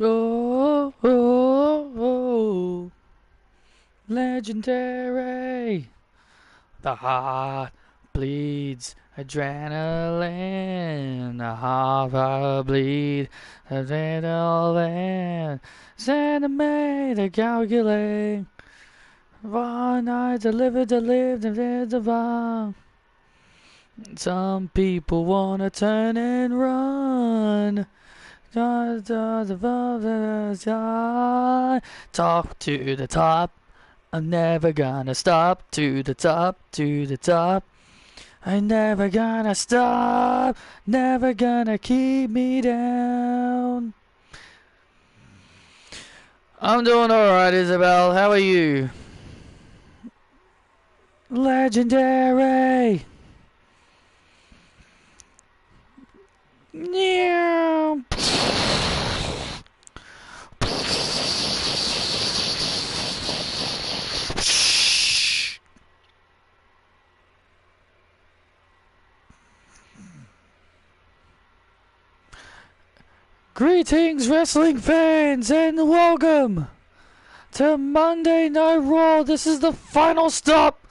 Oh, oh, oh, legendary. The heart bleeds adrenaline. The heart bleeds adrenaline. Centimeter calculating. One night to live, the wrong. Some people wanna turn and run. Talk to the top. I'm never gonna stop. To the top, to the top. I'm never gonna stop. Never gonna keep me down. I'm doing alright, Isabel. How are you? Legendary. Yeah. Greetings, wrestling fans, and welcome to Monday Night Raw. This is the final stop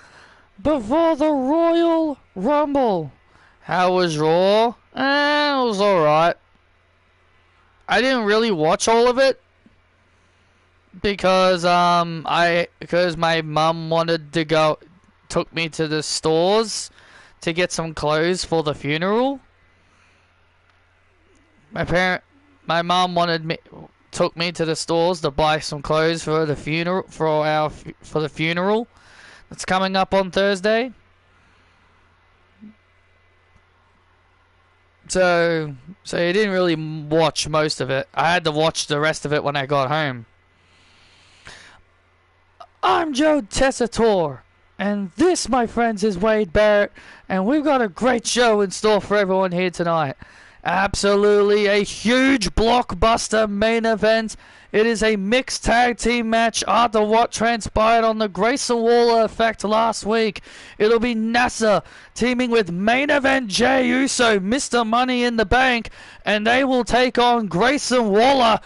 before the Royal Rumble. How was Raw? It was alright. I didn't really watch all of it because my mum wanted to go, took me to the stores to get some clothes for the funeral. My mum took me to the stores to buy some clothes for the funeral for the funeral that's coming up on Thursday. So you didn't really watch most of it. I had to watch the rest of it when I got home. I'm Joe Tessitore, and this, my friends, is Wade Barrett, and we've got a great show in store for everyone here tonight. Absolutely a huge blockbuster main event. It is a mixed tag team match after what transpired on the Grayson Waller effect last week. It'll be NASA teaming with main event Jey Uso, Mr. Money in the Bank, and they will take on Grayson Waller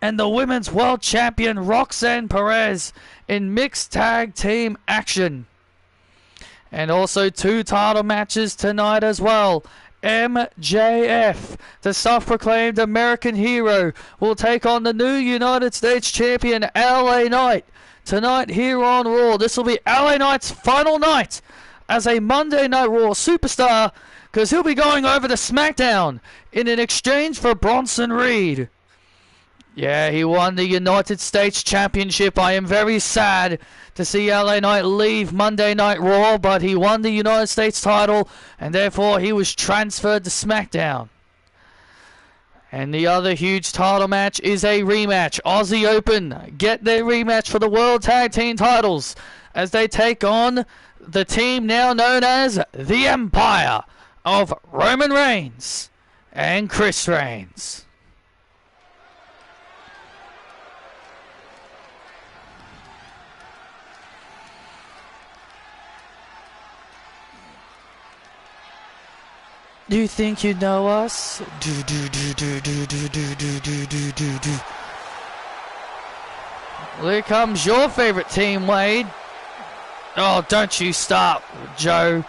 and the women's world champion Roxanne Perez in mixed tag team action. And also 2 title matches tonight as well. MJF, the self-proclaimed American hero, will take on the new United States champion LA Knight tonight here on Raw. This will be LA Knight's final night as a Monday Night Raw superstar, because he'll be going over to SmackDown in an exchange for Bronson Reed. Yeah, he won the United States Championship. I am very sad to see LA Knight leave Monday Night Raw, but he won the United States title, and therefore he was transferred to SmackDown. And the other huge title match is a rematch. Aussie Open get their rematch for the World Tag Team titles as they take on the team now known as the Empire of Roman Reigns and Chris Reigns. Do you think you know us? Well, here comes your favorite team, Wade. Oh, don't you start, Joe.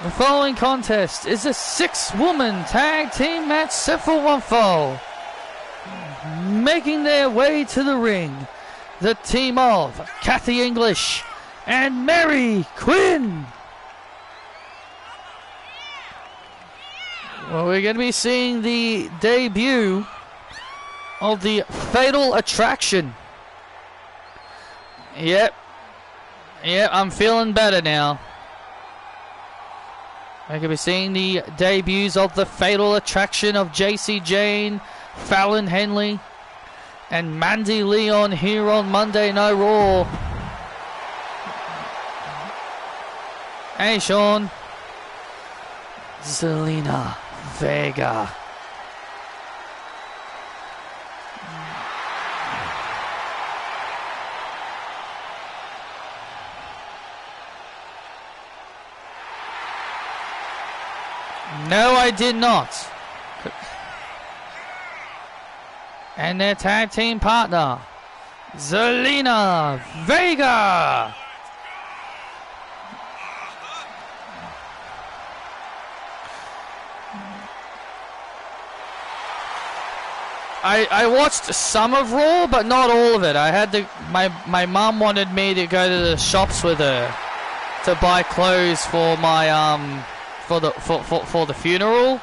The following contest is a 6-woman tag team match set for one fall. Making their way to the ring, the team of Kathy English and Mary Quinn. Well, we're going to be seeing the debut of the Fatal Attraction. Yep, I'm feeling better now. We're going to be seeing the debuts of the Fatal Attraction of JC Jane, Fallon Henley, and Mandy Leon here on Monday Night Raw. Hey, Sean. Zelina Vega. No, I did not. And their tag team partner, Zelina Vega. I watched some of Raw, but not all of it. I had to. My mum wanted me to go to the shops with her to buy clothes for my for the funeral.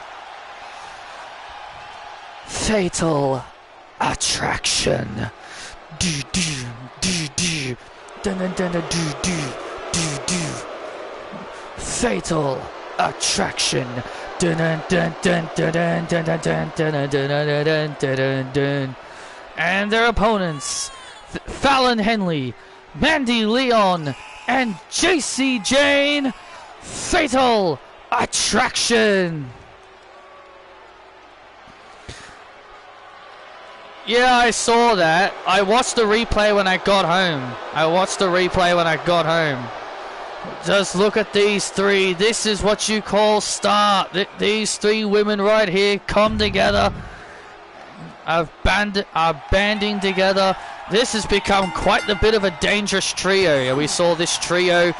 Fatal Attraction. Do do do do. Dun dun dun dun do do do do. Fatal Attraction. Dun dun dun dun dun dun dun dun dun dun dun dun. And their opponents, Fallon Henley, Mandy Leon, and JC Jane. Fatal Attraction. Yeah, I saw that. I watched the replay when I got home. Just look at these three. This is what you call star. These three women right here come together. Are banding together. This has become quite a bit of a dangerous trio. We saw this trio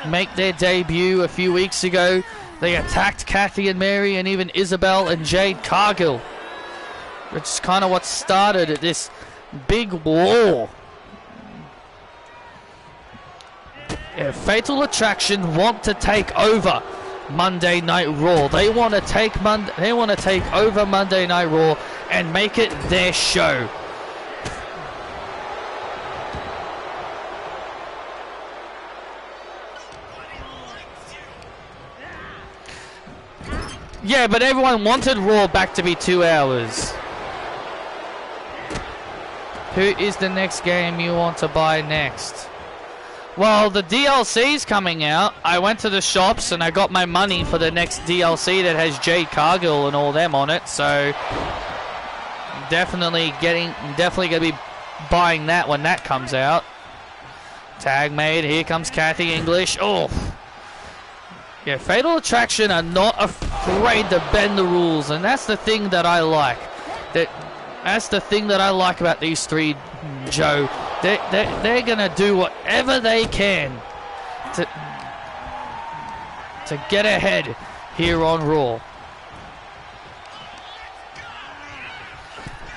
make their debut a few weeks ago. They attacked Kathy and Mary and even Isabel and Jade Cargill. Which is kind of what started this big war. Yeah, Fatal Attraction want to take over Monday Night Raw. They want to take over Monday Night Raw and make it their show. Yeah, but everyone wanted Raw back to be 2 hours. Who is the next game you want to buy next? Well, the DLC's coming out. I went to the shops and I got my money for the next DLC that has Jade Cargill and all them on it. So definitely gonna be buying that when that comes out. Tag made. Here comes Kathy English. Oh, yeah. Fatal Attraction are not afraid to bend the rules, and that's the thing that I like. That's the thing that I like about these three, Joe. They're gonna do whatever they can to get ahead here on Raw.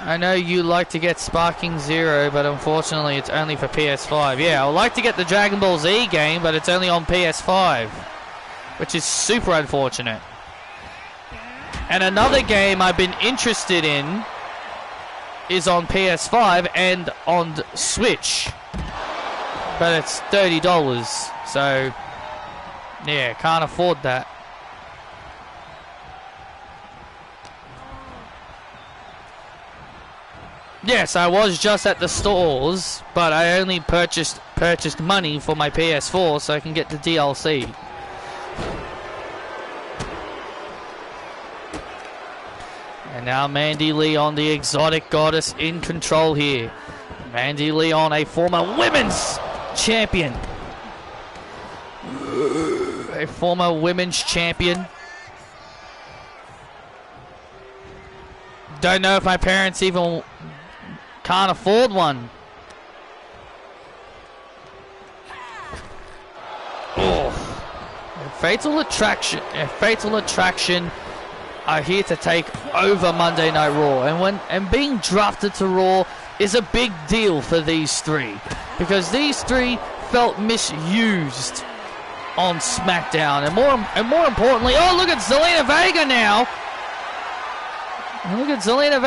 I know you like to get Sparking Zero, but unfortunately it's only for PS5. Yeah, I would like to get the Dragon Ball Z game, but it's only on PS5, which is super unfortunate. And another game I've been interested in is on PS5 and on Switch, but it's $30, so yeah, can't afford that. Yes, I was just at the stores, but I only purchased money for my PS4 so I can get the DLC. And now Mandy Leon, the exotic goddess, in control here. Mandy Leon, a former women's champion. A former women's champion. Don't know if my parents even can't afford one. Oh. Fatal Attraction are here to take over Monday Night Raw, and being drafted to Raw is a big deal for these three, because these three felt misused on SmackDown, and more importantly, oh, look at Zelina Vega now. And look at Zelina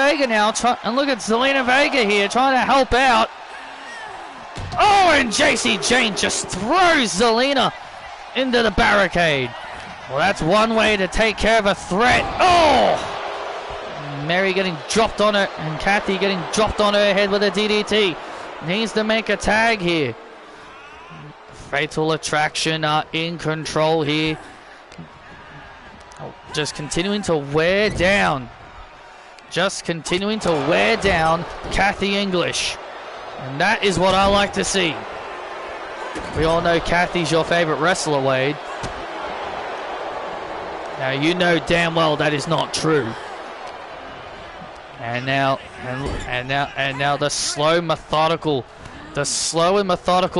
Vega here trying to help out. Oh, and JC Jane just throws Zelina into the barricade. Well, that's one way to take care of a threat. Oh! Mary getting dropped on her, and Kathy getting dropped on her head with a DDT. Needs to make a tag here. Fatal Attraction are in control here. Oh, just continuing to wear down. Kathy English. And that is what I like to see. We all know Kathy's your favorite wrestler, Wade. Now, you know damn well that is not true. And now the slow and methodical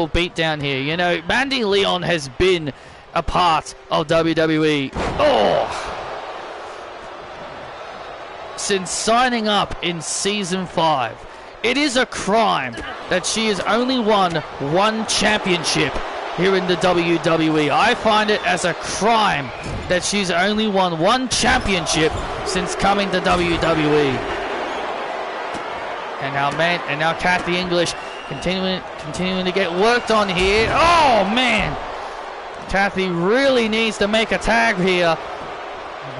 beatdown here. You know, Mandy Leon has been a part of WWE. Since signing up in Season 5. It is a crime that she has only won one championship here in the WWE. I find it as a crime that she's only won one championship since coming to WWE. And now Kathy English continuing to get worked on here. Oh man, Kathy really needs to make a tag here.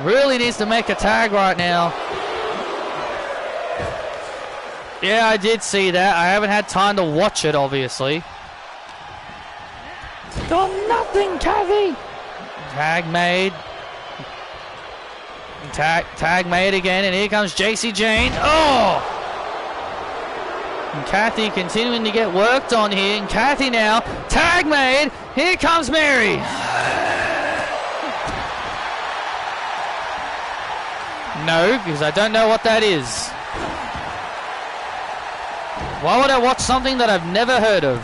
Really needs to make a tag right now. Yeah, I did see that. I haven't had time to watch it, obviously. Done nothing, Kathy. Tag made. Tag made again, and here comes JC Jane. Oh! And Kathy continuing to get worked on here, and Kathy now. Tag made. Here comes Mary. No, because I don't know what that is. Why would I watch something that I've never heard of?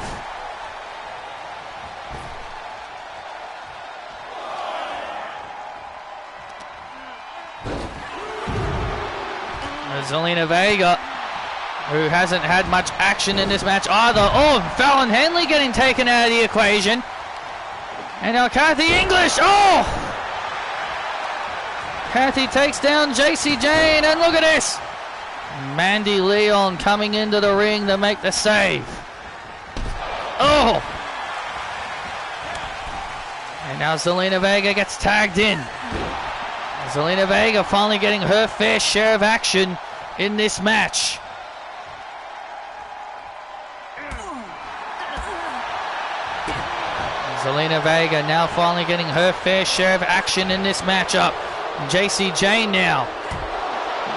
Zelina Vega, who hasn't had much action in this match either. Oh, Fallon Henley getting taken out of the equation. And now Kathy English. Oh! Kathy takes down JC Jane, and look at this. Mandy Leon coming into the ring to make the save. Oh! And now Zelina Vega gets tagged in. Zelina Vega finally getting her fair share of action in this match. Zelina Vega now finally getting her fair share of action in this matchup. JC Jane now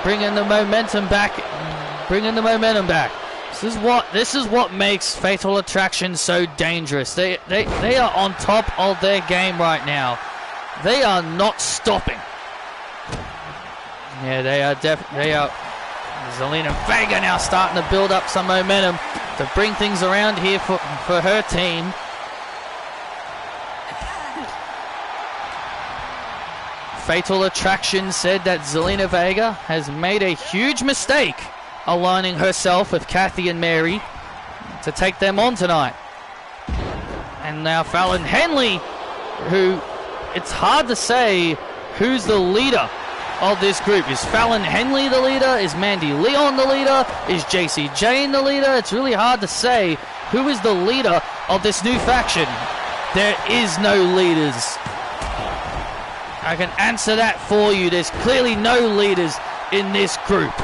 bringing the momentum back. This is what makes Fatal Attraction so dangerous. They are on top of their game right now. They are not stopping. Yeah, they are. Zelina Vega now starting to build up some momentum to bring things around here for her team. Fatal Attraction said that Zelina Vega has made a huge mistake aligning herself with Kathy and Mary to take them on tonight. And now Fallon Henley, who it's hard to say who's the leader of this group. Is Fallon Henley the leader? Is Mandy Leon the leader? Is JC Jane the leader? It's really hard to say who is the leader of this new faction. There is no leaders. I can answer that for you. There's clearly no leaders in this group.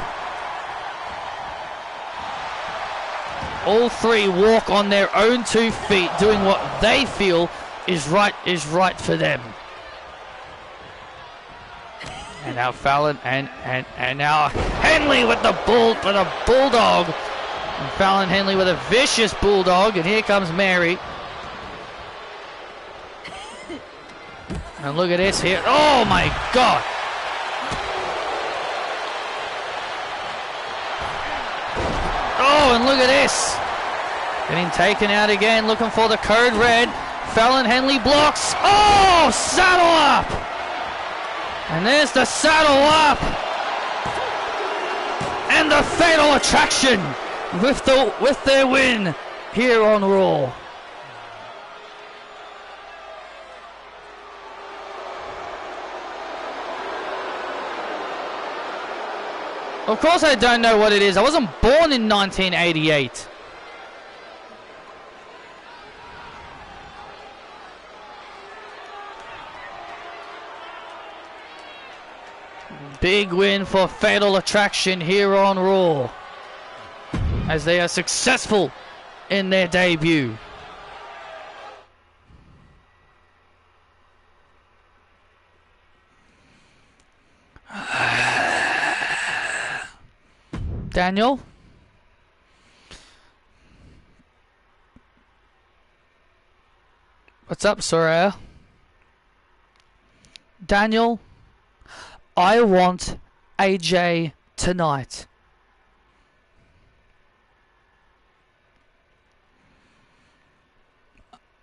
All three walk on their own 2 feet, doing what they feel is right for them. And now Fallon and now Henley with a bulldog. And Fallon Henley with a vicious bulldog, and here comes Mary. And look at this here. Oh my God. Oh, and look at this. Getting taken out again, looking for the code red. Fallon Henley blocks. Oh, saddle up. And there's the saddle up. And the Fatal Attraction with their win here on Raw. Of course I don't know what it is. I wasn't born in 1988. Big win for Fatal Attraction here on Raw, as they are successful in their debut. Daniel? What's up, Soraya? Daniel, I want AJ tonight.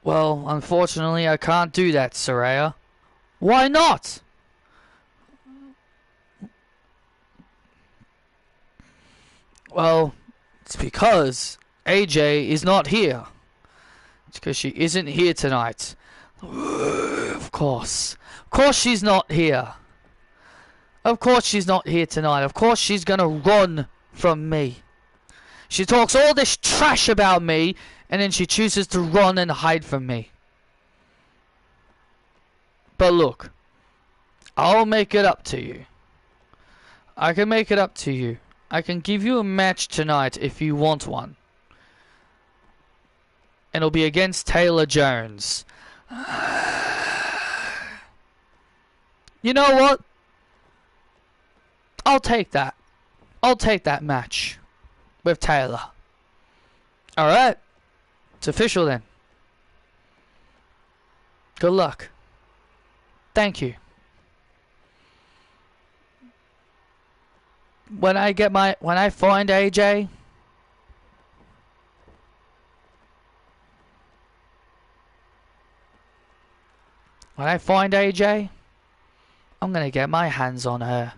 Well, unfortunately, I can't do that, Saraya. Why not? Well, it's because AJ is not here. It's because she isn't here tonight. Of course. Of course she's not here. Of course she's not here tonight. Of course she's gonna run from me. She talks all this trash about me, and then she chooses to run and hide from me. But look, I'll make it up to you. I can make it up to you. I can give you a match tonight if you want one. And it'll be against Taylor Jones. You know what? I'll take that. I'll take that match with Taylor. Alright. It's official then. Good luck. Thank you. When I find AJ, I'm gonna get my hands on her.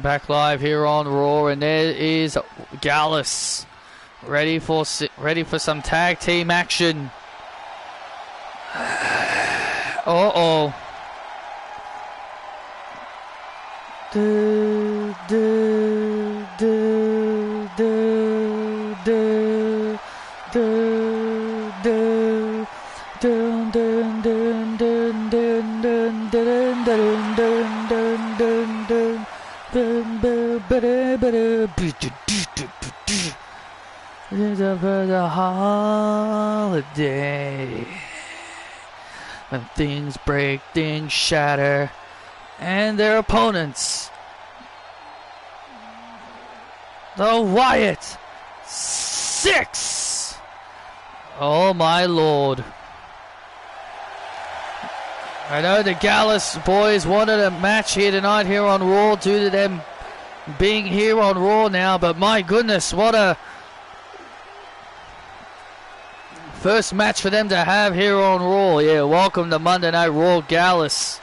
Back live here on Raw, and there is Gallus, ready for some tag team action. Uh-oh. The holiday, when things break, things shatter, and their opponents, the Wyatt Six. Oh my lord. I know the Gallus boys wanted a match here tonight here on Raw due to them being here on Raw now, but my goodness, what a first match for them to have here on Raw. Yeah, welcome to Monday Night Raw, Gallus.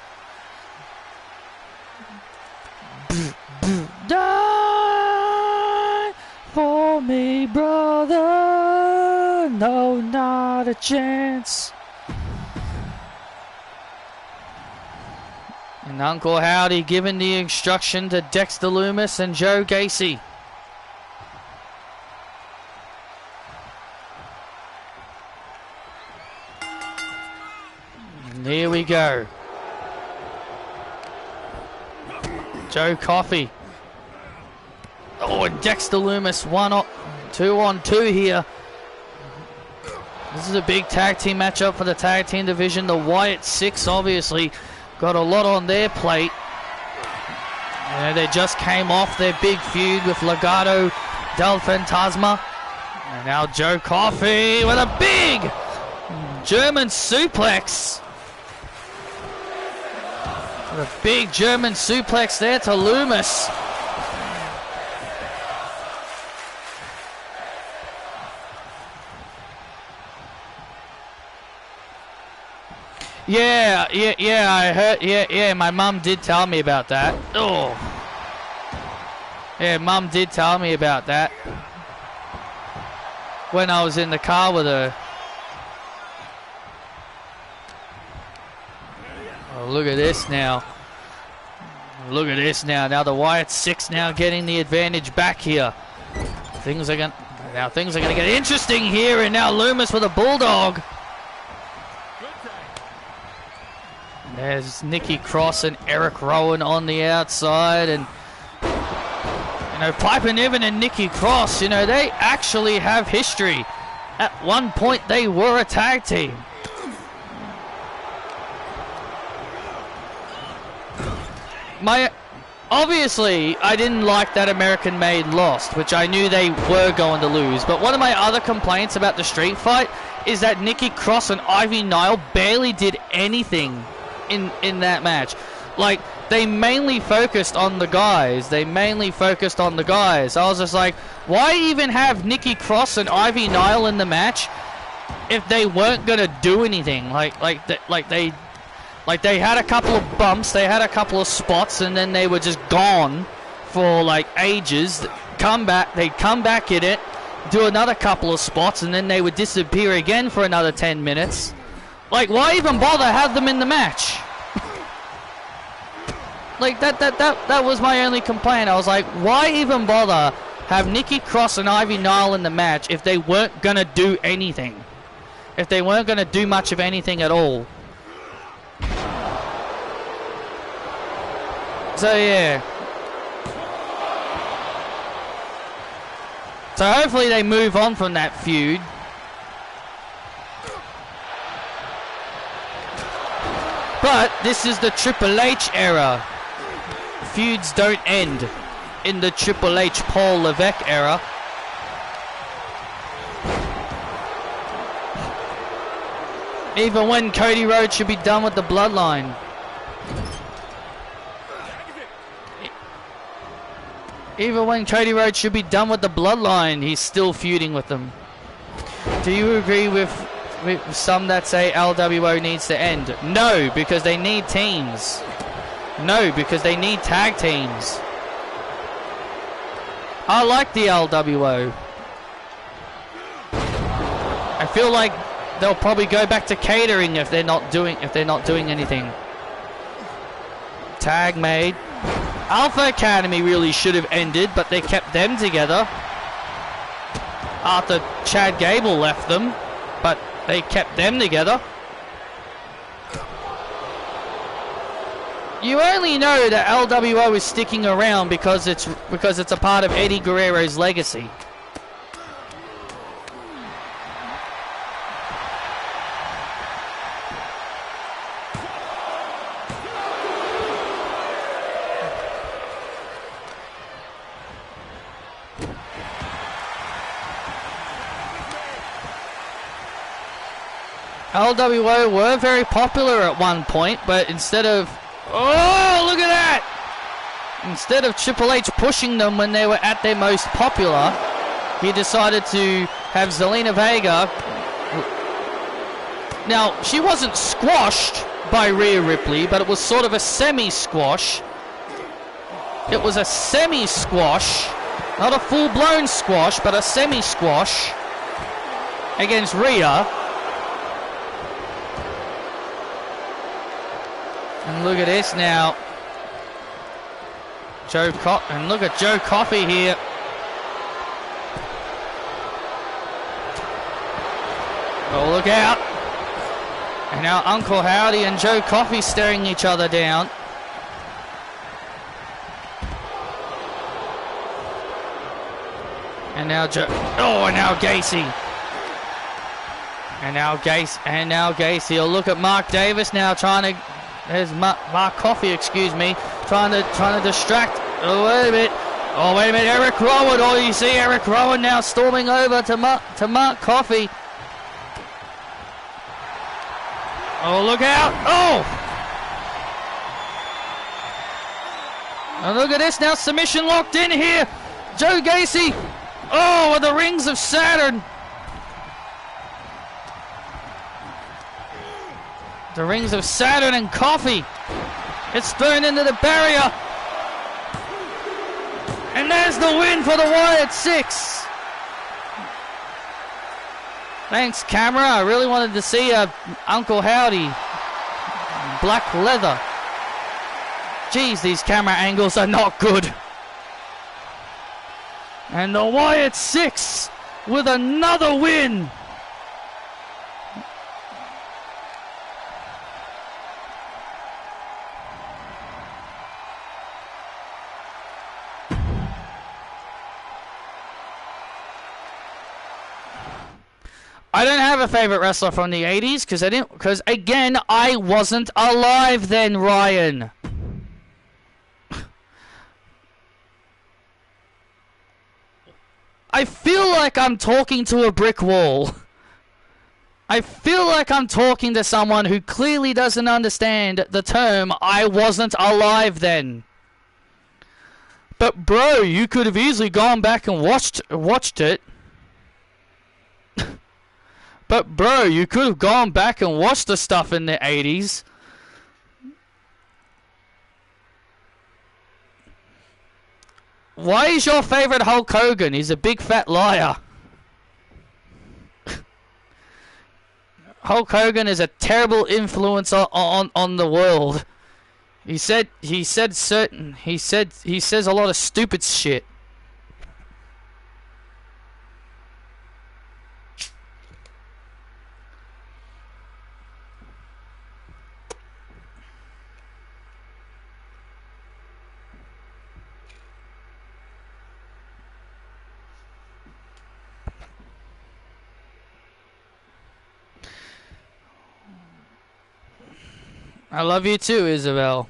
Die for me, brother. No, not a chance. And Uncle Howdy giving the instruction to Dexter Lumis and Joe Gacy. And here we go. Joe Coffey. Oh, and Dexter Lumis 2-on-2 here. This is a big tag team matchup for the tag team division. The Wyatt Six obviously got a lot on their plate. You know, they just came off their big feud with Legado del Fantasma. And now Joe Coffey with a big German suplex. With a big German suplex there to Lumis. Yeah, I heard, yeah, my mum did tell me about that. Oh. Yeah, mum did tell me about that. When I was in the car with her. Oh, look at this now. Look at this now. Now the Wyatt Six now getting the advantage back here. Things are gonna get interesting here, and now Lumis with a bulldog. There's Nikki Cross and Eric Rowan on the outside, and you know, Piper Niven and Nikki Cross, you know, they actually have history. At one point they were a tag team. Obviously, I didn't like that American Made lost, which I knew they were going to lose. But one of my other complaints about the street fight is that Nikki Cross and Ivy Nile barely did anything in that match. Like, they mainly focused on the guys. I was just like, why even have Nikki Cross and Ivy Nile in the match if they weren't gonna do anything? Like they had a couple of bumps, they had a couple of spots, and then they were just gone for like ages. They'd come back in it, do another couple of spots, and then they would disappear again for another 10 minutes. Like, why even bother have them in the match? Like, that was my only complaint. I was like, why even bother have Nikki Cross and Ivy Nile in the match if they weren't gonna do anything? If they weren't gonna do much of anything at all? So, yeah. So, hopefully they move on from that feud. But, this is the Triple H era. Feuds don't end in the Triple H Paul Levesque era. Even when Cody Rhodes should be done with the bloodline. Even when Cody Rhodes should be done with the bloodline, he's still feuding with them. Do you agree with some that say LWO needs to end? No, because they need teams. No, because they need tag teams. I like the LWO. I feel like they'll probably go back to catering if they're not doing anything. Tag made. Alpha Academy really should have ended, but they kept them together after Chad Gable left them, but they kept them together. You only know that LWO is sticking around because it's a part of Eddie Guerrero's legacy. LWO were very popular at one point, but instead of... Oh, look at that! Instead of Triple H pushing them when they were at their most popular, he decided to have Zelina Vega... Now, she wasn't squashed by Rhea Ripley, but it was sort of a semi-squash. It was a semi-squash, not a full-blown squash, but a semi-squash against Rhea. And look at this now. And look at Joe Coffey here. Oh, look out. And now Uncle Howdy and Joe Coffey staring each other down. And now and now Gacy. And now Gacy. Oh, look at Mark Davis now trying to... There's Mark Coffey, excuse me, trying to distract. Oh, wait a minute. Eric Rowan. Oh, you see Eric Rowan now storming over to Mark Coffey. Oh, look out. Oh! And look at this now. Submission locked in here. Joe Gacy. Oh, with the rings of Saturn. The rings of Saturn and Coffey. It's thrown into the barrier. And there's the win for the Wyatt 6. Thanks, camera. I really wanted to see Uncle Howdy. Black leather. Geez, these camera angles are not good. And the Wyatt 6 with another win. I don't have a favorite wrestler from the 80s because again, I wasn't alive then, Ryan. I feel like I'm talking to a brick wall. I feel like I'm talking to someone who clearly doesn't understand the term "I wasn't alive then." But bro, you could have easily gone back and watched it. But bro, you could have gone back and watched the stuff in the 80s. Why is your favorite Hulk Hogan? He's a big fat liar. Hulk Hogan is a terrible influence on the world. He says a lot of stupid shit. I love you too, Isabel.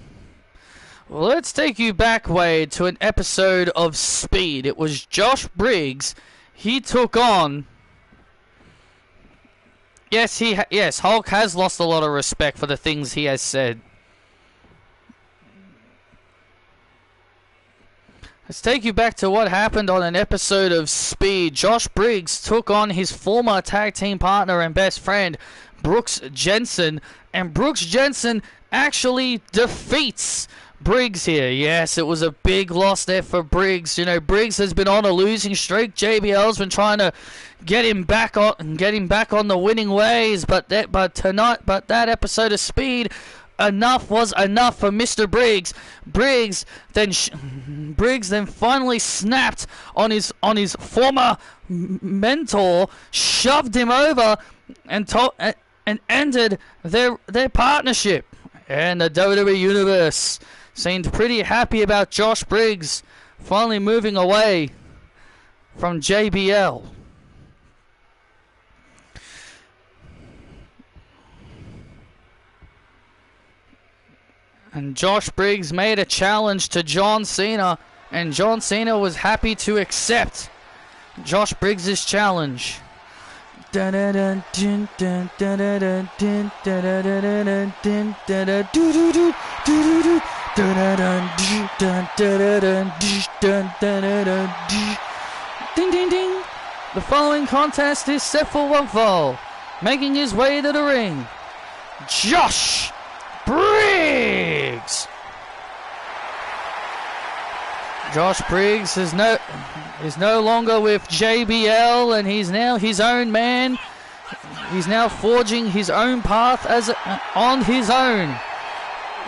Well, let's take you back, Wade, to an episode of Speed. It was Josh Briggs. He took on... Yes, Hulk has lost a lot of respect for the things he has said. Let's take you back to what happened on an episode of Speed. Josh Briggs took on his former tag team partner and best friend, Brooks Jensen. And Brooks Jensen actually defeats Briggs here. Yes, it was a big loss there for Briggs. You know, Briggs has been on a losing streak. JBL's been trying to get him back on the winning ways, but that episode of Speed, enough was enough for Mr. Briggs. Briggs then finally snapped on his former mentor, shoved him over, and ended their partnership. And the WWE Universe seemed pretty happy about Josh Briggs finally moving away from JBL. And Josh Briggs made a challenge to John Cena, and John Cena was happy to accept Josh Briggs' challenge. Josh Ding ding ding! The following contest is set for one fall. Making his way to the ring, Josh Briggs! Josh Briggs is no longer with JBL, and he's now his own man. He's now forging his own path on his own.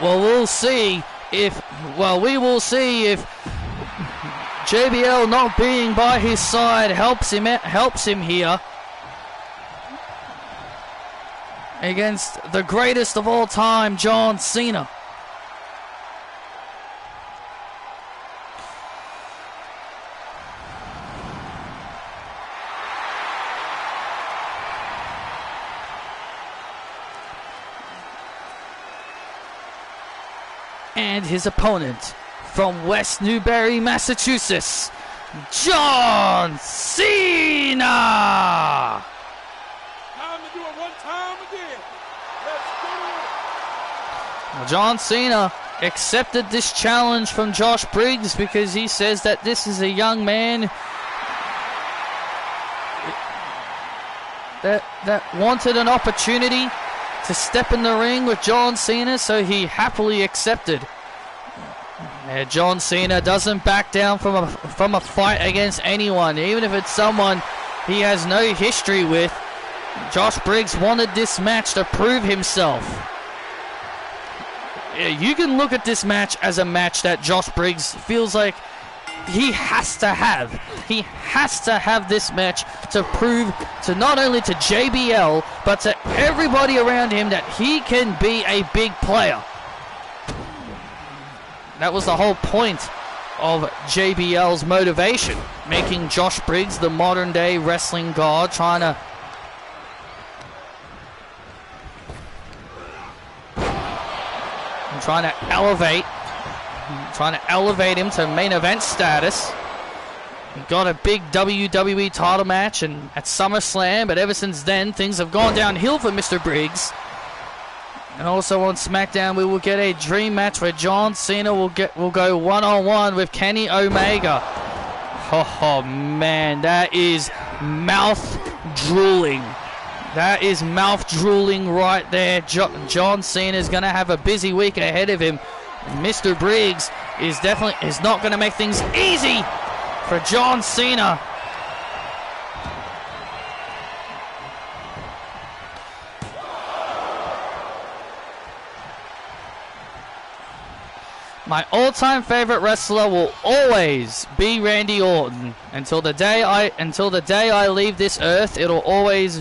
Well, we will see if JBL not being by his side helps him here against the greatest of all time, John Cena. And his opponent from West Newbury, Massachusetts, John Cena! Time to do it one time again. Let's do it. Well, John Cena accepted this challenge from Josh Briggs because he says that this is a young man that wanted an opportunity to step in the ring with John Cena, so he happily accepted. John Cena doesn't back down from a fight against anyone, even if it's someone he has no history with. Josh Briggs wanted this match to prove himself. You can look at this match as a match that Josh Briggs feels like he has to have. He has to have this match to prove to not only to JBL, but to everybody around him that he can be a big player. That was the whole point of JBL's motivation, making Josh Briggs the modern day wrestling god, trying to elevate him to main event status. He got a big WWE title match and at SummerSlam, but ever since then, things have gone downhill for Mr. Briggs. And also on SmackDown, we will get a dream match where John Cena will go one-on-one with Kenny Omega. Oh man, that is mouth-drooling. That is mouth-drooling right there. John Cena is going to have a busy week ahead of him. Mr. Briggs is not going to make things easy for John Cena. My all-time favorite wrestler will always be Randy Orton. Until the day I leave this earth, it'll always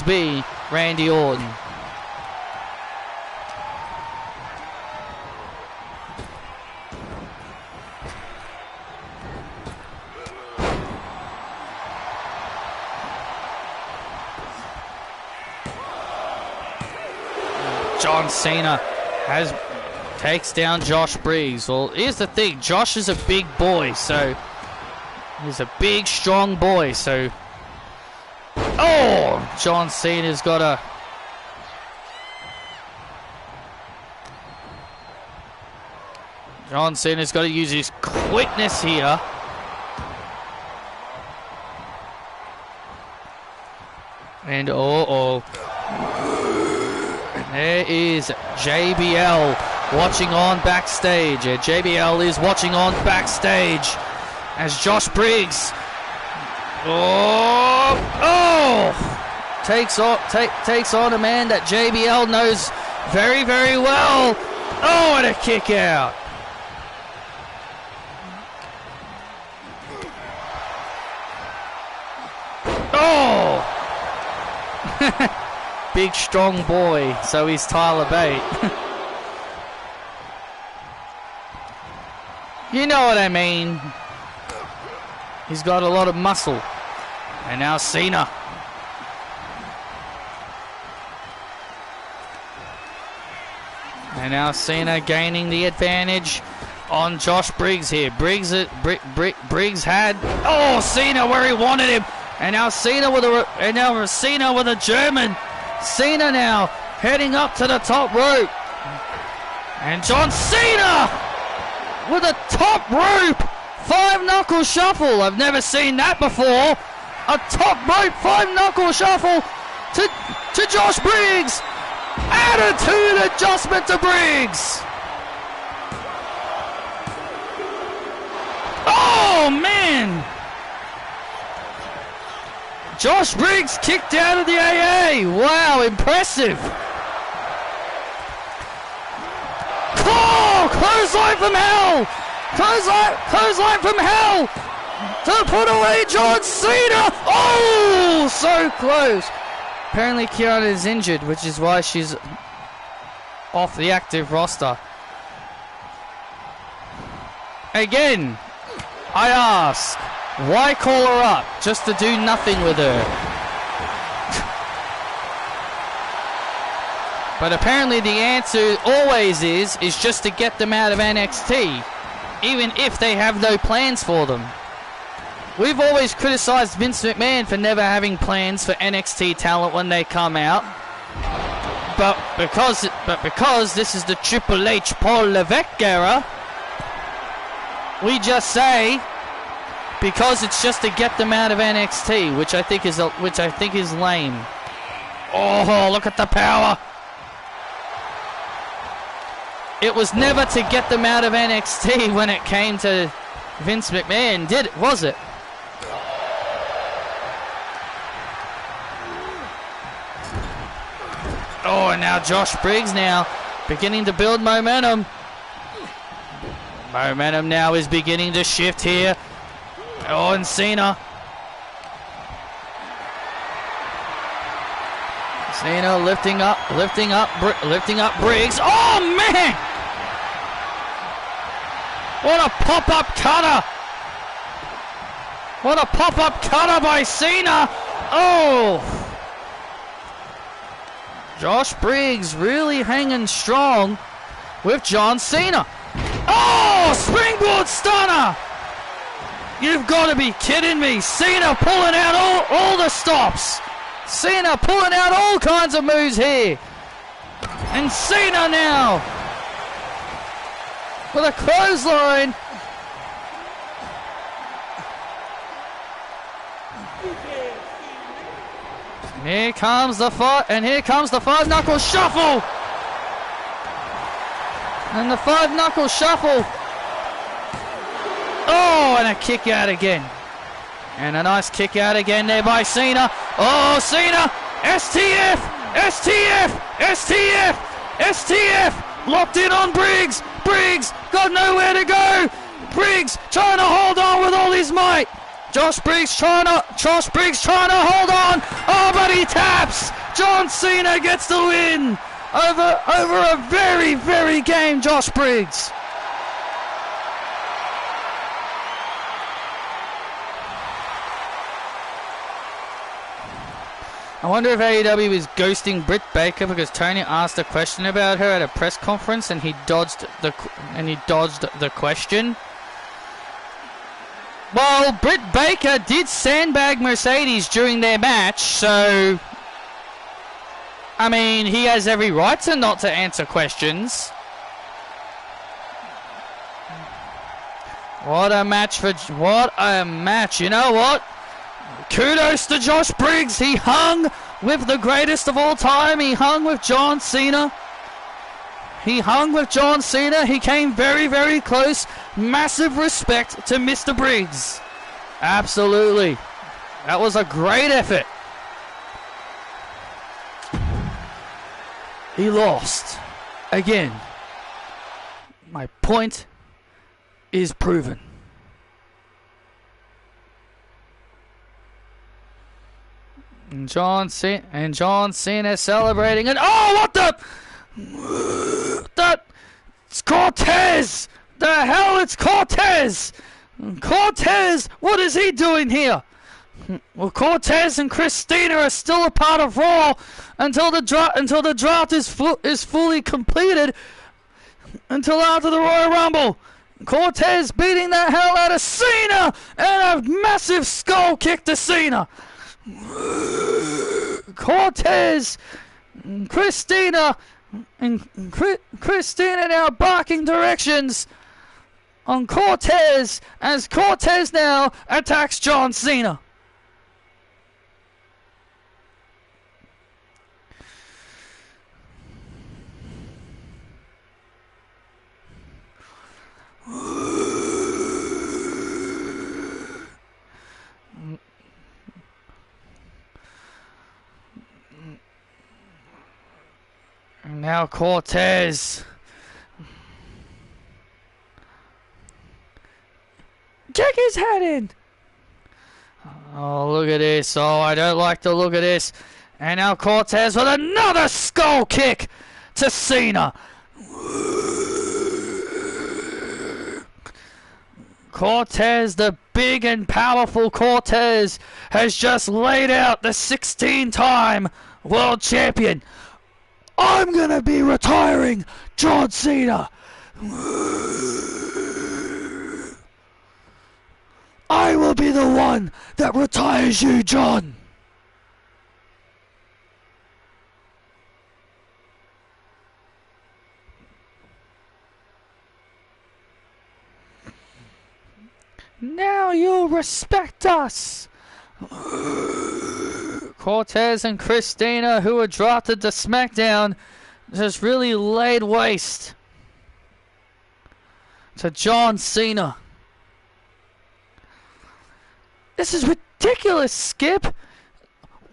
be Randy Orton. John Cena takes down Josh Briggs. Well, here's the thing. Josh is a big boy, so he's a big, strong boy. So, oh, John Cena's got a. John Cena's got to use his quickness here. And there is JBL watching on backstage. JBL is watching on backstage as Josh Briggs takes on a man that JBL knows very, very well. Oh, and a kick out. Oh! Big strong boy, so he's Tyler Bate. You know what I mean. He's got a lot of muscle. And now Cena. And now Cena gaining the advantage on Josh Briggs here. Briggs had Cena where he wanted him. And now Cena with a German. Cena now heading up to the top rope. And John Cena with a top rope 5-knuckle shuffle. I've never seen that before. A top rope 5-knuckle shuffle to Josh Briggs. Attitude adjustment to Briggs. Oh man. Josh Briggs kicked out of the AA. Wow, impressive. Oh, clothesline from hell. Clothesline from hell to put away John Cena. Oh, so close. Apparently Kiana is injured, which is why she's off the active roster. Again, I ask, why call her up just to do nothing with her? But apparently the answer always is just to get them out of NXT, even if they have no plans for them. We've always criticized Vince McMahon for never having plans for NXT talent when they come out. But because this is the Triple H Paul Levesque era, we just say because it's just to get them out of NXT, which I think is lame. Oh, look at the power! It was never to get them out of NXT when it came to Vince McMahon, was it? Oh, and now Josh Briggs now beginning to build momentum. Momentum now is beginning to shift here. Oh, and Cena. Cena lifting up Briggs. Oh, man! What a pop-up cutter! What a pop-up cutter by Cena! Oh! Josh Briggs really hanging strong with John Cena. Oh! Springboard stunner! You've got to be kidding me. Cena pulling out all the stops. Cena pulling out all kinds of moves here. And Cena now with a clothesline. Here comes the fight, and here comes the five-knuckle shuffle. And the five-knuckle shuffle. Oh, and a kick out again. And a nice kick out again there by Cena. Oh, Cena. STF. STF. STF. STF. Locked in on Briggs. Briggs got nowhere to go. Briggs trying to hold on with all his might. Josh Briggs trying to hold on. Oh, but he taps. John Cena gets the win over a very, very game Josh Briggs. I wonder if AEW is ghosting Britt Baker because Tony asked a question about her at a press conference and he dodged the question. Well, Britt Baker did sandbag Mercedes during their match, so I mean, he has every right to not to answer questions. What a match what a match. You know what? Kudos to Josh Briggs. He hung with the greatest of all time. He hung with John Cena. He came very, very close. Massive respect to Mr. Briggs. Absolutely. That was a great effort. He lost. Again. My point is proven. And John Cena celebrating, and oh, what the? It's Cortez! The hell, it's Cortez! Cortez, what is he doing here? Well, Cortez and Christina are still a part of Raw until the draft is fully completed. Until after the Royal Rumble. Cortez beating the hell out of Cena and a massive skull kick to Cena. Cortez, Christina now barking directions on Cortez as Cortez now attacks John Cena. Now Cortez. Kick his head in. Oh, look at this. Oh, I don't like the look of this. And now Cortez with another skull kick to Cena. Cortez, the big and powerful Cortez, has just laid out the 16-time world champion. I'm gonna be retiring John Cena. I will be the one that retires you, John. Now you'll respect us. Cortez and Christina, who were drafted to SmackDown, just really laid waste to John Cena. This is ridiculous, Skip.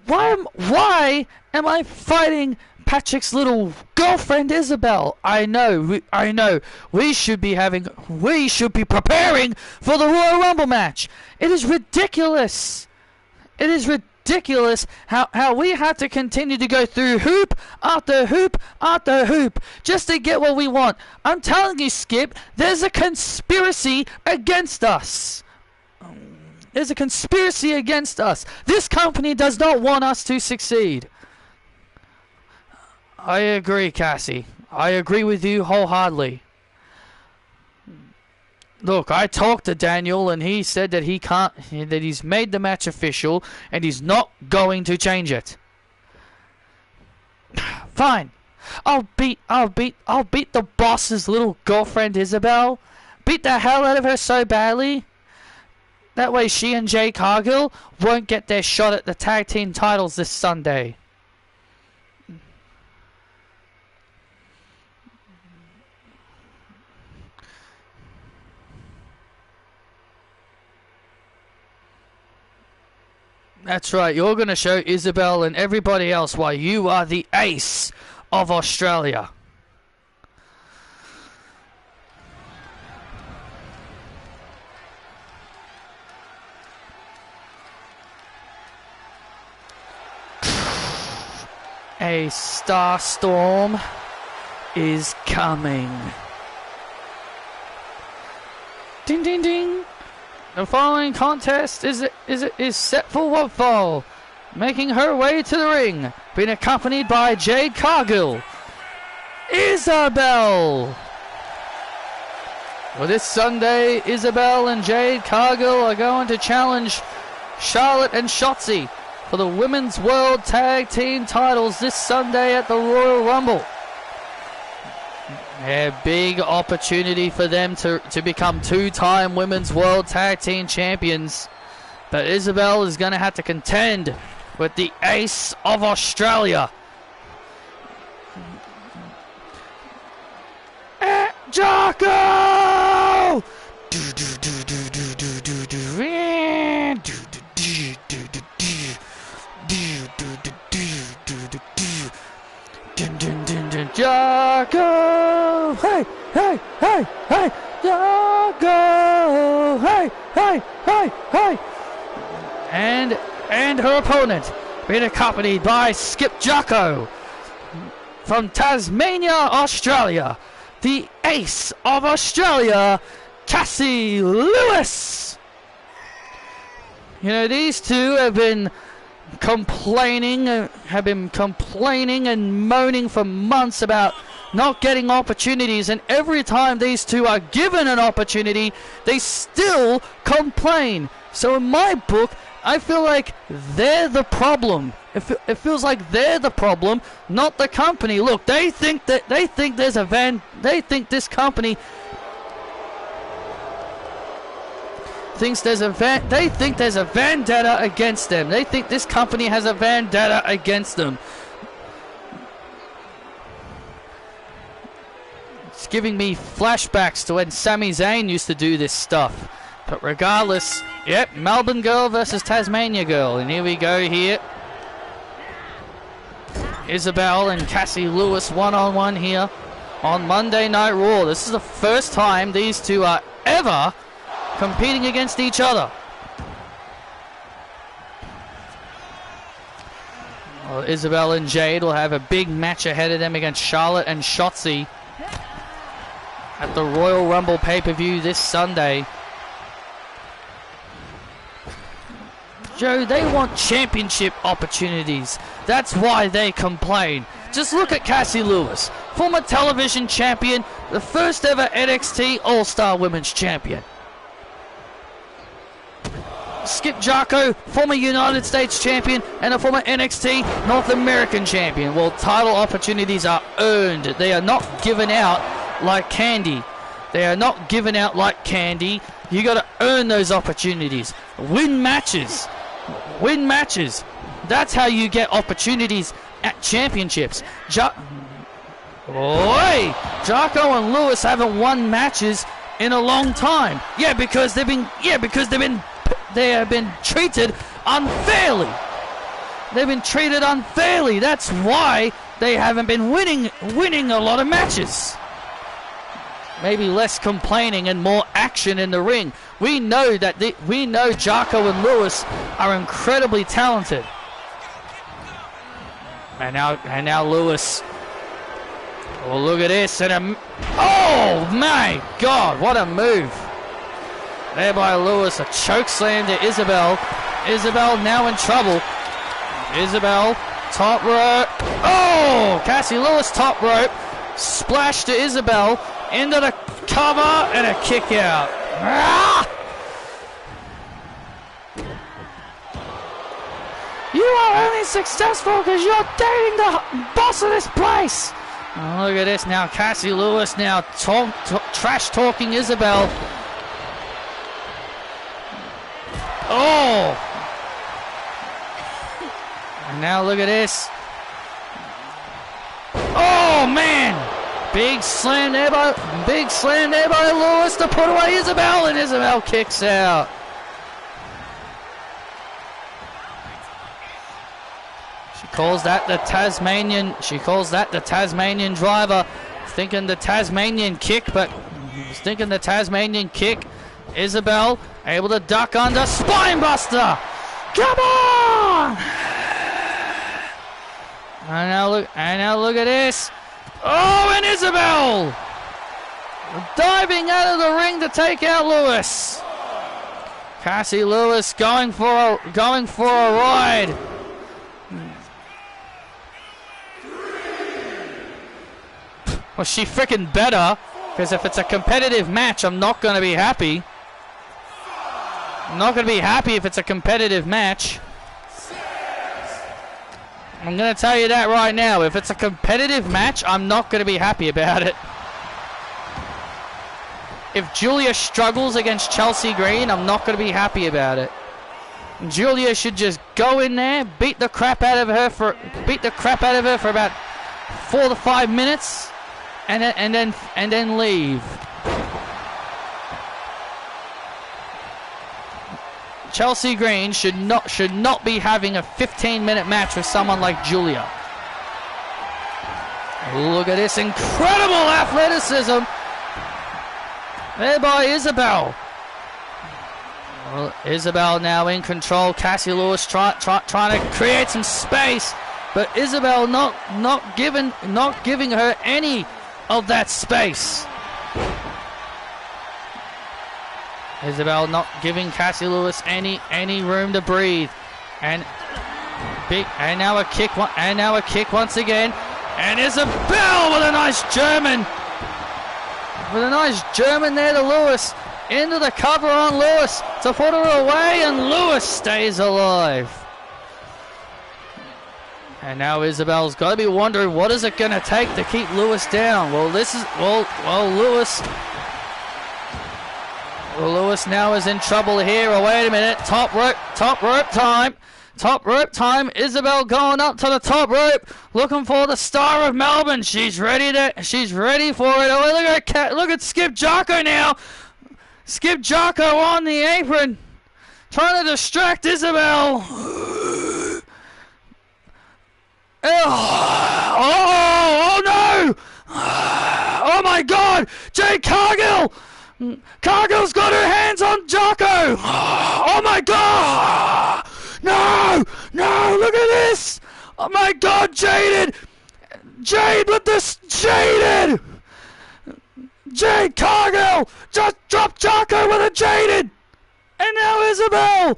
Why am I fighting Patrick's little girlfriend Isabel? I know. We should be preparing for the Royal Rumble match. It is ridiculous. It is ridiculous how we had to continue to go through hoop after hoop after hoop just to get what we want. I'm telling you, Skip, there's a conspiracy against us. There's a conspiracy against us. This company does not want us to succeed. I agree, Cassie. I agree with you wholeheartedly. Look, I talked to Daniel and he said that he can't, that he's made the match official and he's not going to change it. Fine. I'll beat the boss's little girlfriend Isabel. Beat the hell out of her so badly. That way she and Jade Cargill won't get their shot at the tag team titles this Sunday. That's right, you're going to show Isabel and everybody else why you are the ace of Australia. A star storm is coming. Ding ding ding. The following contest is set for one fall. Making her way to the ring, being accompanied by Jade Cargill, Isabel. Well, this Sunday, Isabel and Jade Cargill are going to challenge Charlotte and Shotzi for the Women's World Tag Team titles this Sunday at the Royal Rumble. A big opportunity for them to become two-time Women's World Tag Team Champions. But Isabel is going to have to contend with the ace of Australia. Jocko! Jocko! Hey, hey, hey, hey! Jocko! Hey, hey, hey, hey! And her opponent, being accompanied by Skip Jocko from Tasmania, Australia, the ace of Australia, Cassie Lewis. You know, these two have been complaining and moaning for months about not getting opportunities, and every time these two are given an opportunity, they still complain. So in my book, I feel like they're the problem. It feels like they're the problem, not the company. Look, they think this company thinks there's a vendetta against them. They think this company has a vendetta against them. It's giving me flashbacks to when Sami Zayn used to do this stuff. But regardless, yep, Melbourne girl versus Tasmania girl. And here we go here. Isabel and Cassie Lewis one-on-one here on Monday Night Raw. This is the first time these two are ever competing against each other. Well, Isabel and Jade will have a big match ahead of them against Charlotte and Shotzi at the Royal Rumble pay-per-view this Sunday. Joe, they want championship opportunities. That's why they complain. Just look at Cassie Lewis, former television champion, the first ever NXT All-Star Women's Champion. Skip Jocko, former United States champion and a former NXT North American champion. Well, title opportunities are earned. They are not given out like candy. They are not given out like candy. You got to earn those opportunities. Win matches. Win matches. That's how you get opportunities at championships. Jocko and Lewis haven't won matches in a long time. Because they have been treated unfairly. They've been treated unfairly. That's why they haven't been winning a lot of matches. Maybe less complaining and more action in the ring. We know Jocko and Lewis are incredibly talented. And now Lewis. Oh, look at this! Oh my God! What a move! There by Lewis, a choke slam to Isabel. Isabel now in trouble. Isabel, top rope. Oh! Cassie Lewis, top rope. Splash to Isabel. Into the cover and a kick out. Ah! You are only successful because you're dating the boss of this place. Oh, look at this now. Cassie Lewis now trash talking Isabel. Oh! And now look at this. Oh man! Big slam there by Lewis to put away Isabel, and Isabel kicks out. She calls that the Tasmanian driver. Thinking the Tasmanian kick, but thinking the Tasmanian kick. Isabel able to duck under Spinebuster. Come on! And now look at this. Oh, and Isabel diving out of the ring to take out Lewis. Cassie Lewis going for a ride. Well, she freaking better, because if it's a competitive match, I'm not going to be happy. I'm not going to be happy if it's a competitive match. I'm going to tell you that right now. If it's a competitive match, I'm not going to be happy about it. If Julia struggles against Chelsea Green, I'm not going to be happy about it. Julia should just go in there, beat the crap out of her for about 4 to 5 minutes, and then leave. Chelsea Green should not be having a 15-minute match with someone like Julia. Look at this incredible athleticism there by Isabel. Well, Isabel now in control. Cassie Lewis trying to create some space, but Isabel not giving her any of that space. Isabel not giving Cassie Lewis any room to breathe, and now a kick once again, and Isabel with a nice German there to Lewis, into the cover on Lewis to put her away, and Lewis stays alive. And now Isabel's got to be wondering, what is it going to take to keep Lewis down? Well, Lewis now is in trouble here. Oh, wait a minute. Top rope time. Top rope time. Isabel going up to the top rope, looking for the Star of Melbourne. She's ready for it. Oh, look at Skip Jocko now. Skip Jocko on the apron, trying to distract Isabel. Oh no! Oh my God! Jade Cargill! Cargill's got her hands on Jocko! Oh my God! No! Look at this! Oh my God, Jade with this Jaded! Jade Cargill just dropped Jocko with a Jaded! And now Isabel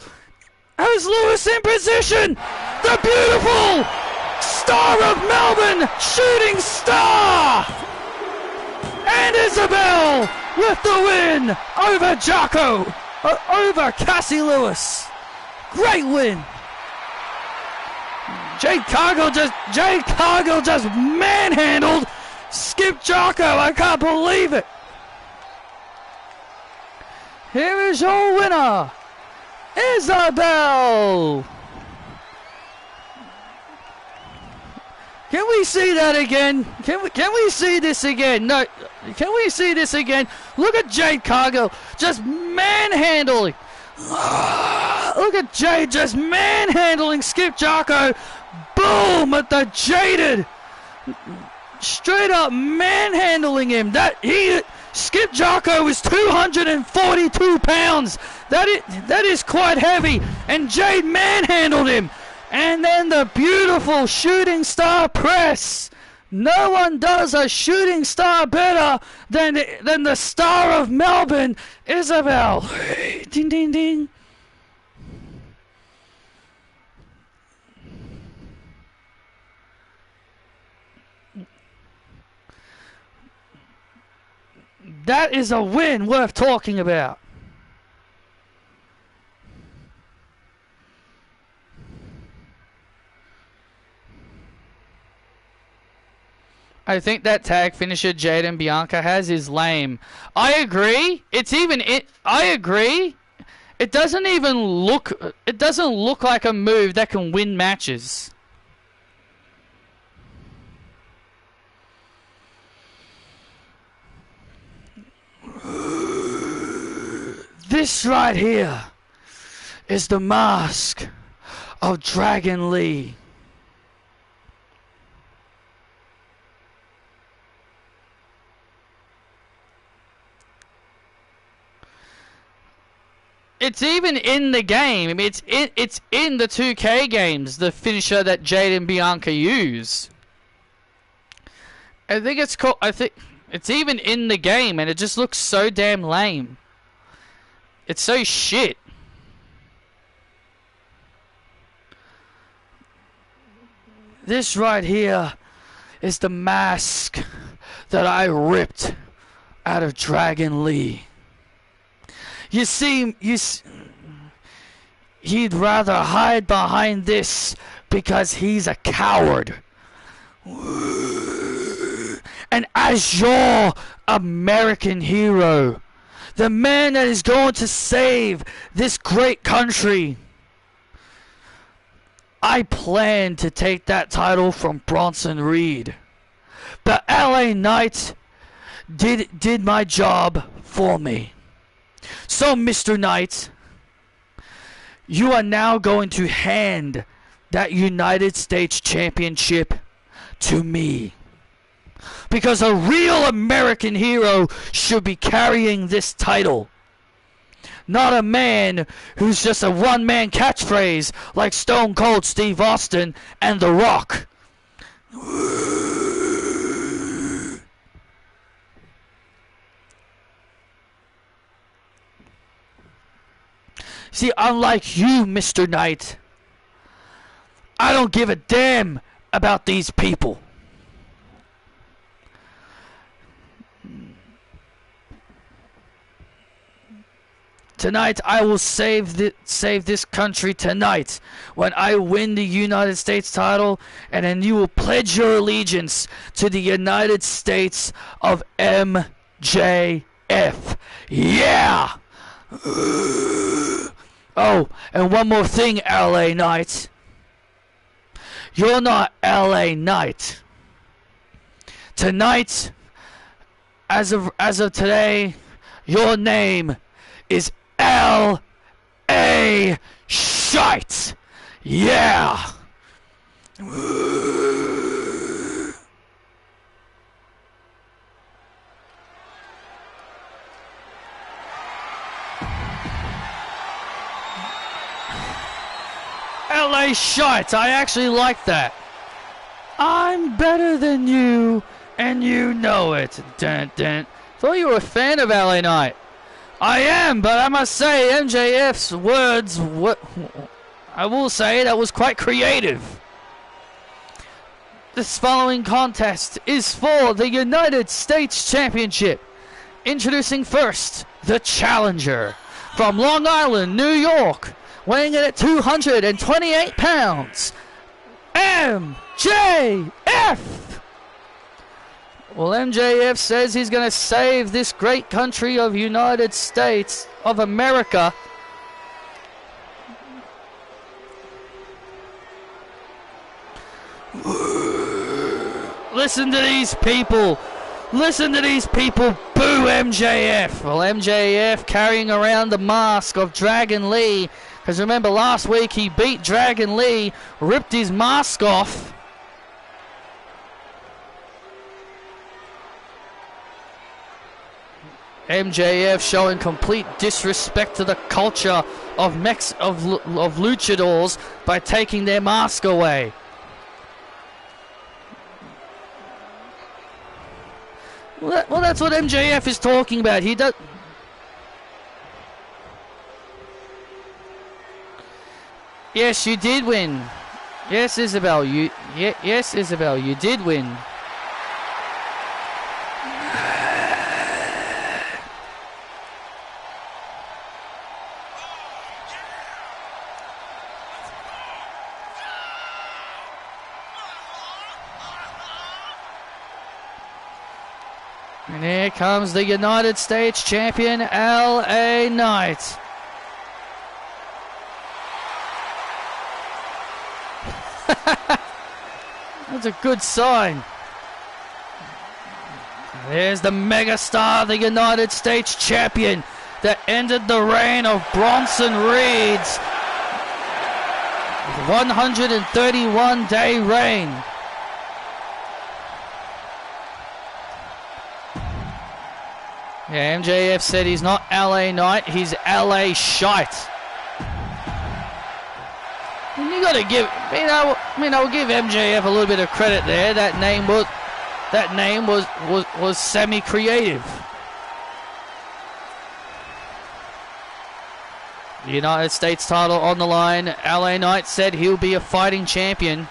has Lewis in position! The beautiful Star of Melbourne Shooting Star! And Isabel with the win over Jocko, over Cassie Lewis. Great win. Jade Cargill just manhandled Skip Jocko. I can't believe it. Here is your winner, Isabel. Can we see that again? Can we see this again? No. Can we see this again? Look at Jade Cargill just manhandling. Look at Jade just manhandling Skip Jocko. Boom at the Jaded. Straight up manhandling him. Skip Jocko is 242 pounds. That is quite heavy. And Jade manhandled him. And then the beautiful shooting star press. No one does a shooting star better than the Star of Melbourne, Isabel. Ding, ding, ding. That is a win worth talking about. I think that tag finisher Jade and Bianca has is lame. I agree. I agree. It doesn't look like a move that can win matches. This right here is the mask of Dragon Lee. It's even in the game. I mean, it's in the 2K games, the finisher that Jade and Bianca use. I think it's even in the game, and it just looks so damn lame. It's so shit. This right here is the mask that I ripped out of Dragon Lee. You see, he'd rather hide behind this because he's a coward. And as your American hero, the man that is going to save this great country, I plan to take that title from Bronson Reed. But LA Knight did my job for me. So, Mr. Knight, you are now going to hand that United States Championship to me. Because a real American hero should be carrying this title. Not a man who's just a one-man catchphrase like Stone Cold Steve Austin and The Rock. See, unlike you, Mr. Knight, I don't give a damn about these people. Tonight, I will save this country tonight when I win the United States title, and then you will pledge your allegiance to the United States of MJF. Yeah! Oh, and one more thing, LA Knight. You're not LA Knight. Tonight, as of today, your name is L.A. Shite. Yeah. L.A. Shite. I actually like that. I'm better than you, and you know it. Dun, dun. Thought you were a fan of LA Knight. I am, but I must say MJF's words, I will say that was quite creative. This following contest is for the United States Championship. Introducing first, the challenger from Long Island, New York, weighing in at 228 pounds, MJF. Well, MJF says he's going to save this great country of United States of America. Listen to these people. Listen to these people boo MJF. Well, MJF carrying around the mask of Dragon Lee. Because remember, last week he beat Dragon Lee, ripped his mask off. MJF showing complete disrespect to the culture of luchadors by taking their mask away. Well, that's what MJF is talking about. He does. Yes, you did win. Yes, Isabel. Yes, Isabel. You did win. And here comes the United States champion, LA Knight. That's a good sign. There's the megastar, the United States champion that ended the reign of Bronson Reed's 131-day reign. Yeah, MJF said he's not LA Knight, he's LA Shite. And you gotta give, I'll give MJF a little bit of credit there. That name was semi-creative. The United States title on the line. LA Knight said he'll be a fighting champion.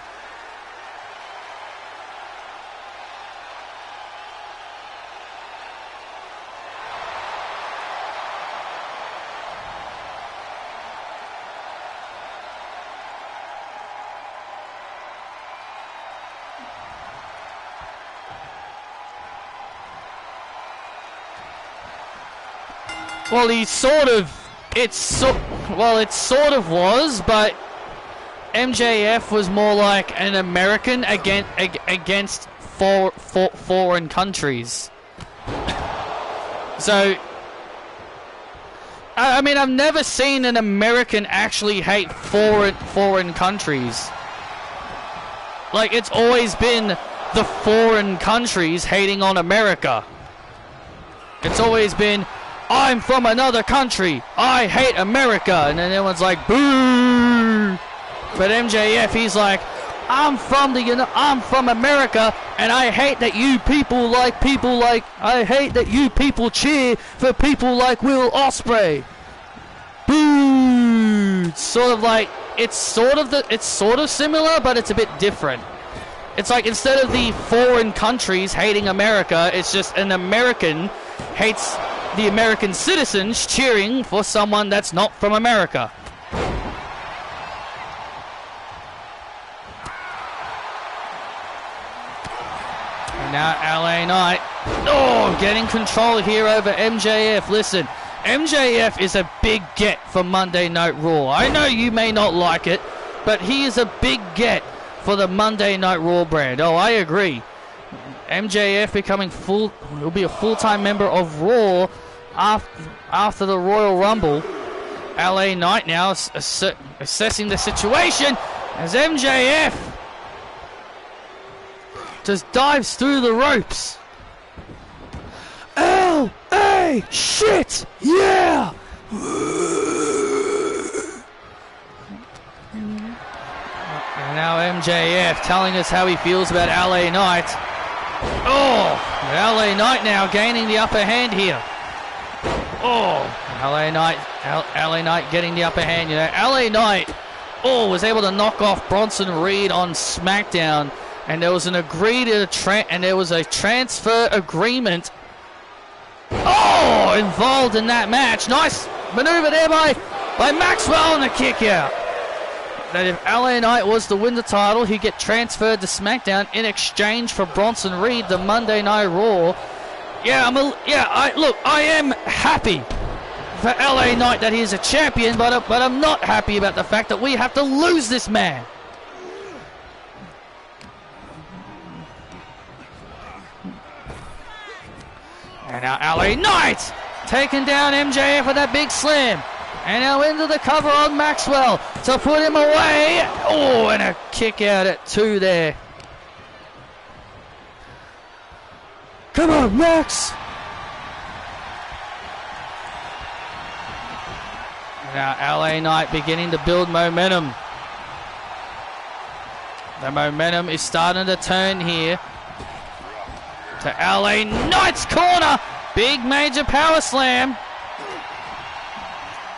Well, it sort of was, but MJF was more like an American against foreign countries. So, I mean, I've never seen an American actually hate foreign countries. Like, it's always been the foreign countries hating on America. It's always been, I'm from another country, I hate America, and then everyone's like, boo! But MJF, he's like, I'm from America, and I hate that you people I hate that you people cheer for people like Will Ospreay. Boo! It's sort of like, it's sort of similar, but it's a bit different. It's like, instead of the foreign countries hating America, it's just an American hates the American citizens cheering for someone that's not from America. And now LA Knight, getting control here over MJF. Listen, MJF is a big get for Monday Night Raw. I know you may not like it, but he is a big get for the Monday Night Raw brand. Oh, I agree. MJF becoming will be a full-time member of Raw after the Royal Rumble. LA Knight now assessing the situation as MJF just dives through the ropes. LA shit, yeah. And now MJF telling us how he feels about LA Knight. LA Knight now gaining the upper hand here. LA Knight getting the upper hand. You know, LA Knight was able to knock off Bronson Reed on SmackDown, and there was an a transfer agreement involved in that match. Nice maneuver there by Maxwell, and a kick out. That if LA Knight was to win the title, he'd get transferred to SmackDown in exchange for Bronson Reed, the Monday Night Raw. I am happy for LA Knight that he's a champion, but I'm not happy about the fact that we have to lose this man. And now LA Knight taking down MJF with that big slam. And now into the cover on Maxwell to put him away. And a kick out at 2 there. Come on, Max. Now LA Knight beginning to build momentum. The momentum is starting to turn here. To LA Knight's corner. Big major power slam.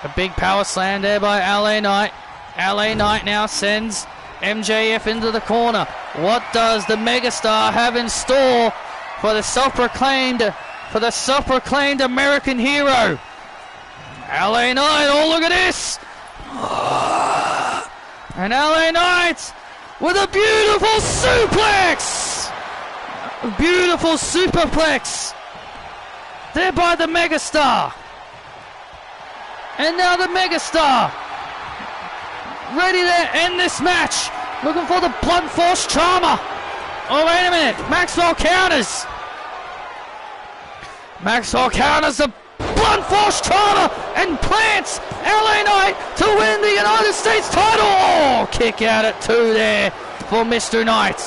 A big power slam there by LA Knight. LA Knight now sends MJF into the corner. What does the megastar have in store for the self-proclaimed American hero? LA Knight, look at this! And LA Knight with a beautiful suplex! A beautiful superplex there by the Megastar. And now the Megastar ready to end this match. Looking for the blunt force trauma. Oh, wait a minute. Maxwell counters. Maxwell counters the blunt force trauma and plants LA Knight to win the United States title. Oh, kick out at 2 there for Mr. Knight.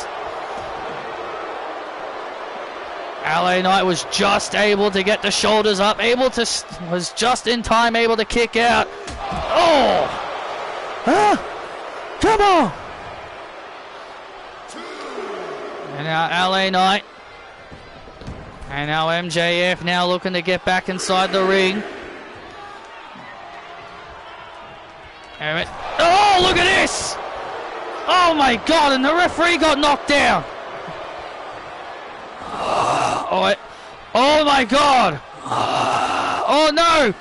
LA Knight was just able to get the shoulders up, was just in time able to kick out. Oh! Huh? Come on! And now LA Knight. And now MJF now looking to get back inside the ring. Oh, look at this! Oh my God, and the referee got knocked down. Oh my God! Oh no!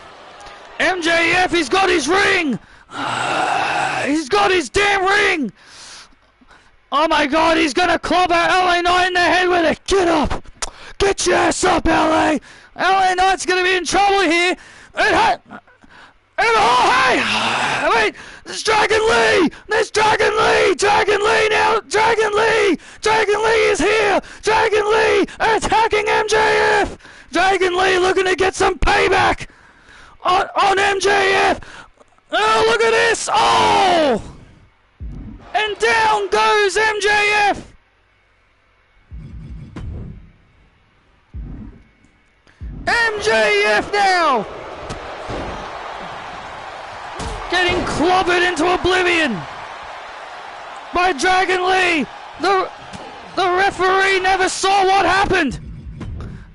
MJF, he's got his ring! He's got his damn ring! Oh my God, he's gonna club out LA Knight in the head with it! Get up! Get your ass up, LA! LA Knight's gonna be in trouble here! Oh, hey! Wait! There's Dragon Lee! There's Dragon Lee! Dragon Lee now! Dragon Lee! Dragon Lee is here! Dragon Lee attacking MJF! Dragon Lee looking to get some payback on MJF! Oh, look at this! Oh! And down goes MJF! MJF now! Getting clobbered into oblivion by Dragon Lee. The referee never saw what happened.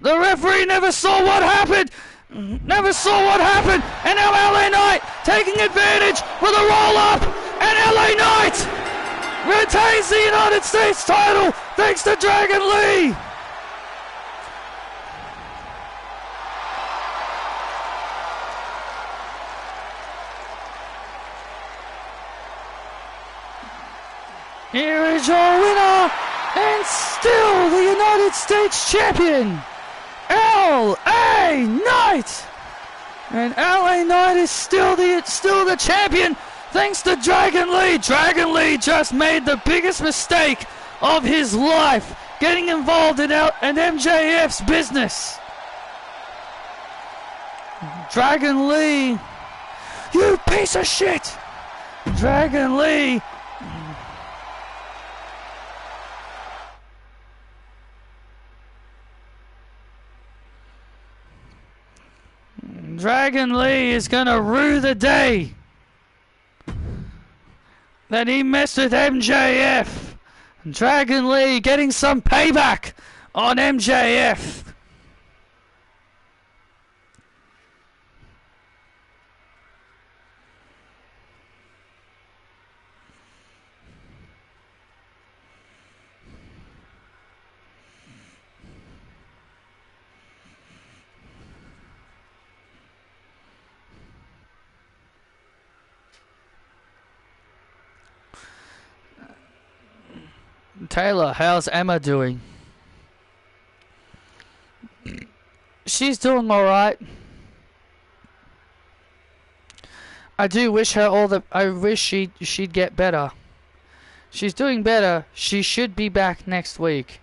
The referee never saw what happened. Never saw what happened. And now LA Knight taking advantage with a roll up. And LA Knight retains the United States title thanks to Dragon Lee. Here is your winner, and still the United States champion, LA Knight. And LA Knight is still the champion, thanks to Dragon Lee. Dragon Lee just made the biggest mistake of his life, getting involved in MJF's business. Dragon Lee, you piece of shit. Dragon Lee. Dragon Lee is gonna rue the day that he messed with MJF. Dragon Lee getting some payback on MJF. Taylor, how's Emma doing? She's doing alright. I do wish her I wish she'd get better. She's doing better. She should be back next week.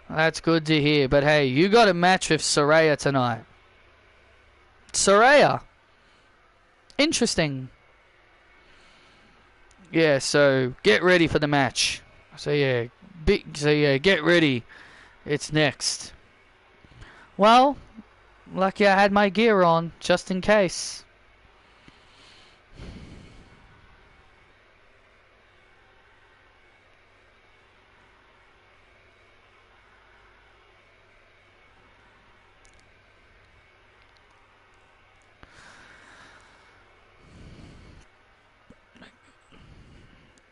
That's good to hear. But hey, you got a match with Saraya tonight. Saraya. Interesting. Yeah, so get ready for the match. So yeah, get ready. It's next. Well, lucky I had my gear on, just in case.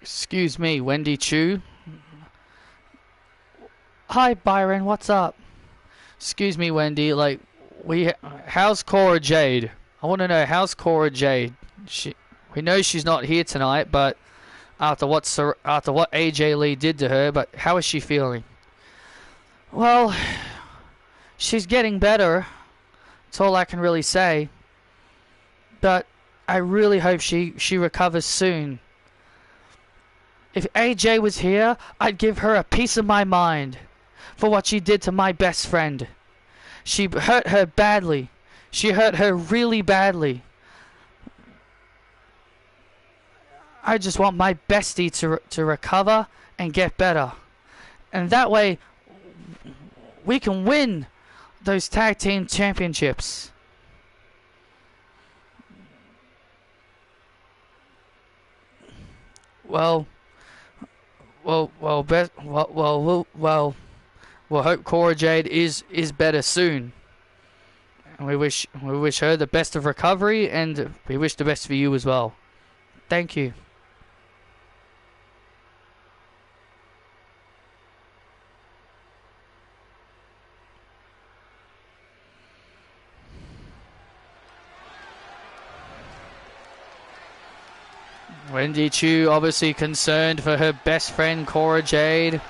Excuse me, Wendy Chu. Hi Byron, what's up? Excuse me, Wendy. Like, how's Cora Jade? I want to know, how's Cora Jade? We know she's not here tonight, but after what AJ Lee did to her, but how is she feeling? Well, she's getting better. That's all I can really say. But I really hope she recovers soon. If AJ was here, I'd give her a piece of my mind for what she did to my best friend. She hurt her badly. She hurt her really badly. I just want my bestie to recover and get better. And that way, we can win those tag team championships. We'll hope Cora Jade is better soon. And we wish her the best of recovery, and we wish the best for you as well. Thank you. Wendy Chu obviously concerned for her best friend Cora Jade.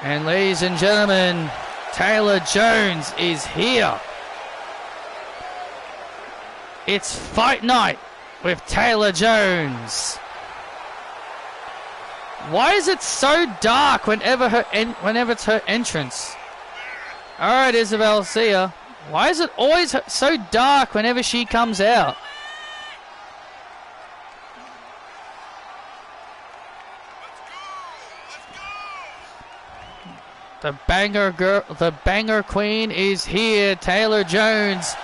And ladies and gentlemen, Taylor Jones is here. It's fight night with Taylor Jones. Why is it so dark whenever it's her entrance? Alright, Isabel, see ya. Why is it always so dark whenever she comes out? The banger girl, the banger queen is here, Taylor Jones.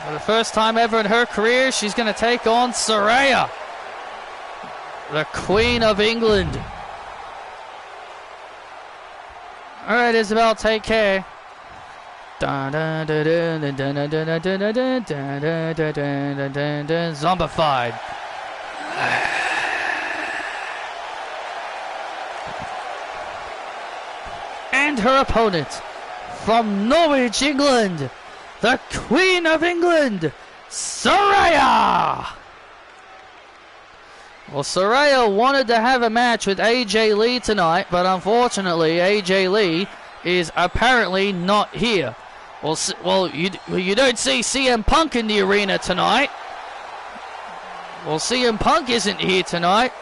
For the first time ever in her career, she's going to take on Saraya, the Queen of England. All right, Isabel, take care. Zombified. And her opponent from Norwich, England, the Queen of England, Saraya. Well, Saraya wanted to have a match with AJ Lee tonight, but unfortunately AJ Lee is apparently not here. Well, you don't see CM Punk in the arena tonight. Well, CM Punk isn't here tonight,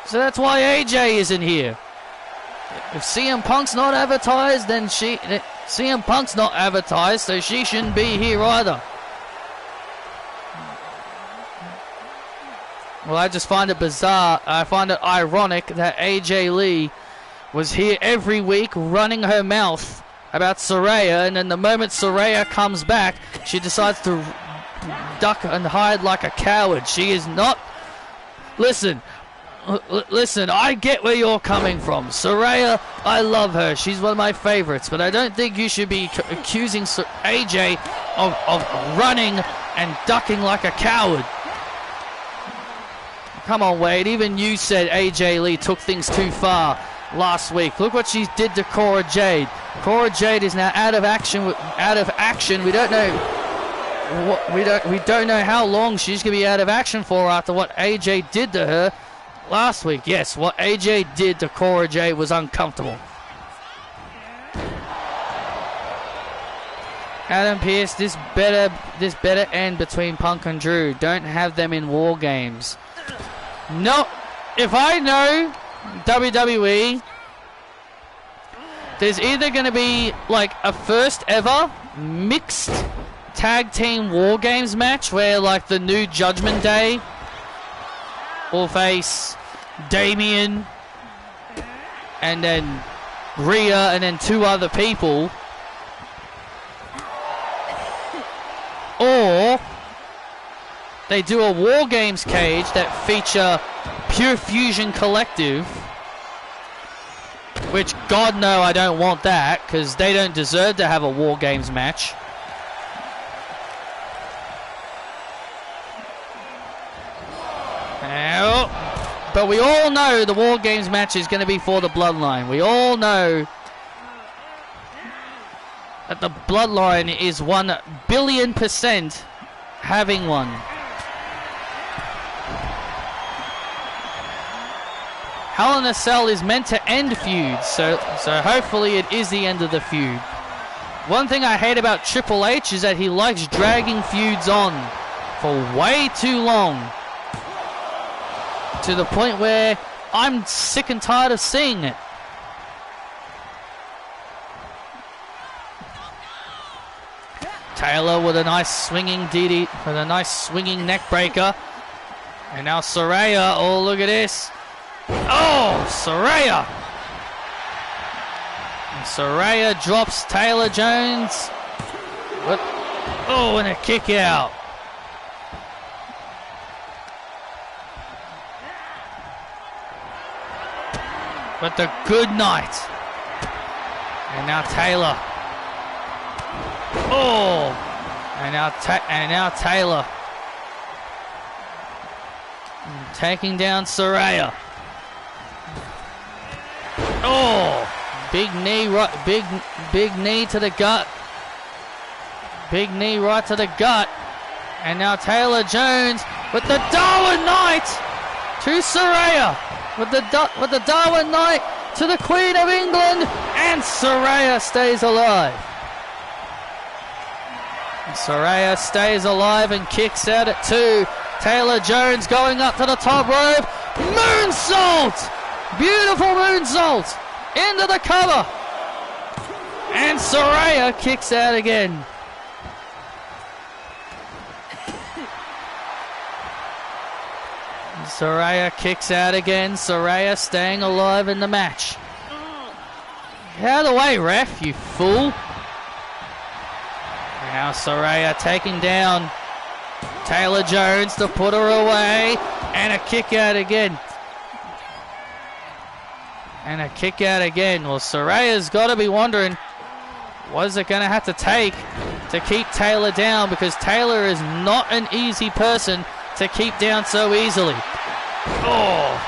so that's why AJ isn't here. If CM Punk's not advertised, then CM Punk's not advertised, so she shouldn't be here either. Well, I just find it bizarre. I find it ironic that AJ Lee was here every week running her mouth about Saraya, and then the moment Saraya comes back, she decides to duck and hide like a coward. She is not... Listen, I get where you're coming from. Saraya, I love her. She's one of my favorites, but I don't think you should be accusing AJ of running and ducking like a coward. Come on, Wade. Even you said AJ Lee took things too far last week. Look what she did to Cora Jade. Cora Jade is now out of action. We don't know. We don't know how long she's gonna be out of action for after what AJ did to her last week. Yes, what AJ did to Cora Jade was uncomfortable. Adam Pearce, this better end between Punk and Drew. Don't have them in War Games. No, if I know WWE, there's either going to be like a first ever mixed tag team War Games match where like the New Judgment Day will face Damien and then Rhea and then two other people, or they do a War Games cage that feature Pure Fusion Collective, which God no, I don't want that, because they don't deserve to have a War Games match. But we all know the War Games match is going to be for the Bloodline. We all know that the Bloodline is 1,000,000,000% having one. Hell in a Cell is meant to end feuds, so hopefully it is the end of the feud. One thing I hate about Triple H is that he likes dragging feuds on for way too long, to the point where I'm sick and tired of seeing it. Taylor with a nice swinging DD, with a nice swinging neck breaker. And now Saraya, oh look at this. Oh, Saraya! And Saraya drops Taylor Jones. What? Oh, and a kick out. But the good night. And now Taylor. Oh! And now Taylor. Taking down Saraya. Oh! Big knee, big knee to the gut. Big knee right to the gut. And now Taylor Jones with the Darwin Knight to Saraya. With the Darwin Knight to the Queen of England, and Saraya stays alive. And Saraya stays alive and kicks out at 2. Taylor Jones going up to the top rope. Moonsault! Beautiful moonsault into the cover. And Saraya kicks out again. Saraya kicks out again. Saraya staying alive in the match. Out of the way, ref, you fool. Now Saraya taking down Taylor Jones to put her away. And a kick out again. And a kick out again. Well, Saraya's got to be wondering, what is it going to have to take to keep Taylor down? Because Taylor is not an easy person to keep down so easily. Oh!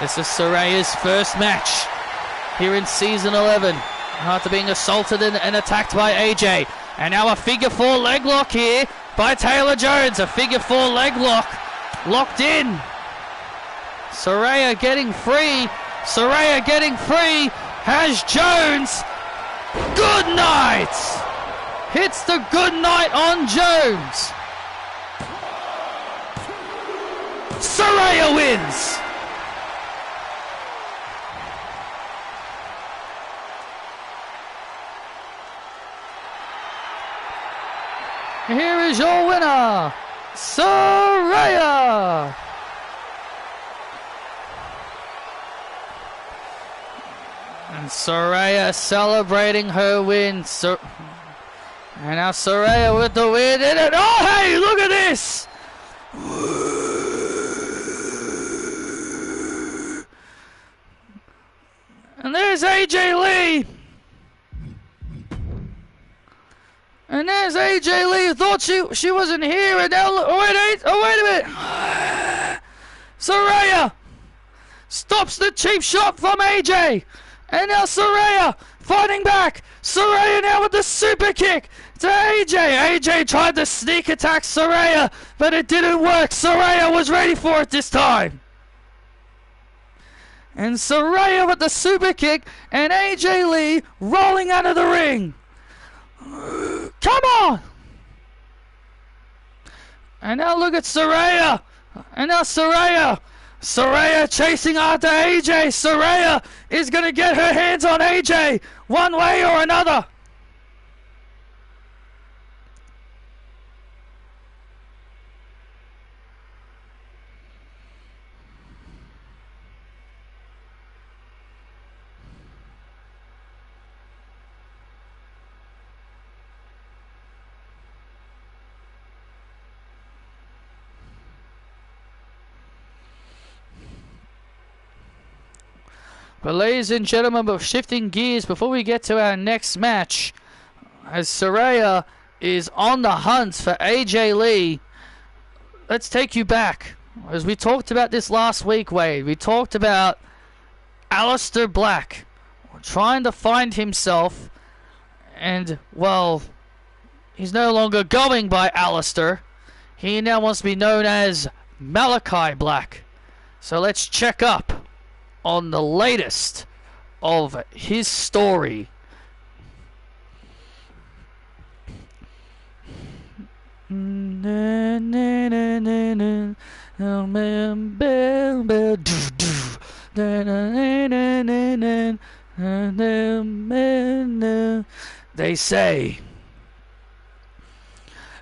This is Saraya's first match here in Season 11. After being assaulted and attacked by AJ. And now a figure 4 leg lock here by Taylor Jones. A figure 4 leg lock. Locked in. Saraya getting free. Saraya getting free. Has Jones. Good night. Hits the good night on Jones. Saraya wins. Here is your winner, Saraya. And Saraya celebrating her win. And now Saraya with the win. Oh, hey, look at this. And there's AJ Lee. And there's AJ Lee, who thought she wasn't here, and now look, wait a minute. Saraya stops the cheap shot from AJ. And now Saraya fighting back. Saraya now with the super kick to AJ. AJ tried to sneak attack Saraya, but it didn't work. Saraya was ready for it this time. And Saraya with the super kick, and AJ Lee rolling out of the ring. Come on! And now look at Saraya. And now Saraya. Saraya chasing after AJ. Saraya is going to get her hands on AJ one way or another. But ladies and gentlemen, but shifting gears before we get to our next match, as Saraya is on the hunt for AJ Lee, let's take you back. As we talked about this last week, Wade, we talked about Aleister Black trying to find himself, and, well, he's no longer going by Aleister. He now wants to be known as Malachi Black. So let's check up on the latest of his story.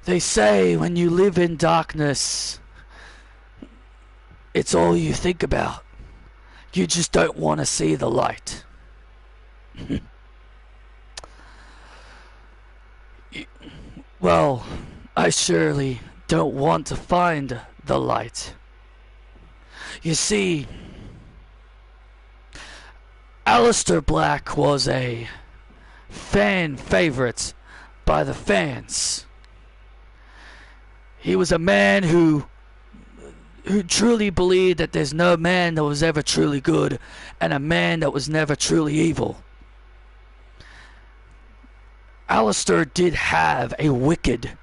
They say when you live in darkness, it's all you think about. You just don't want to see the light. Well, I surely don't want to find the light. You see, Aleister Black was a fan favorite by the fans. He was a man who truly believed that there's no man that was ever truly good and a man that was never truly evil. Aleister did have a wicked,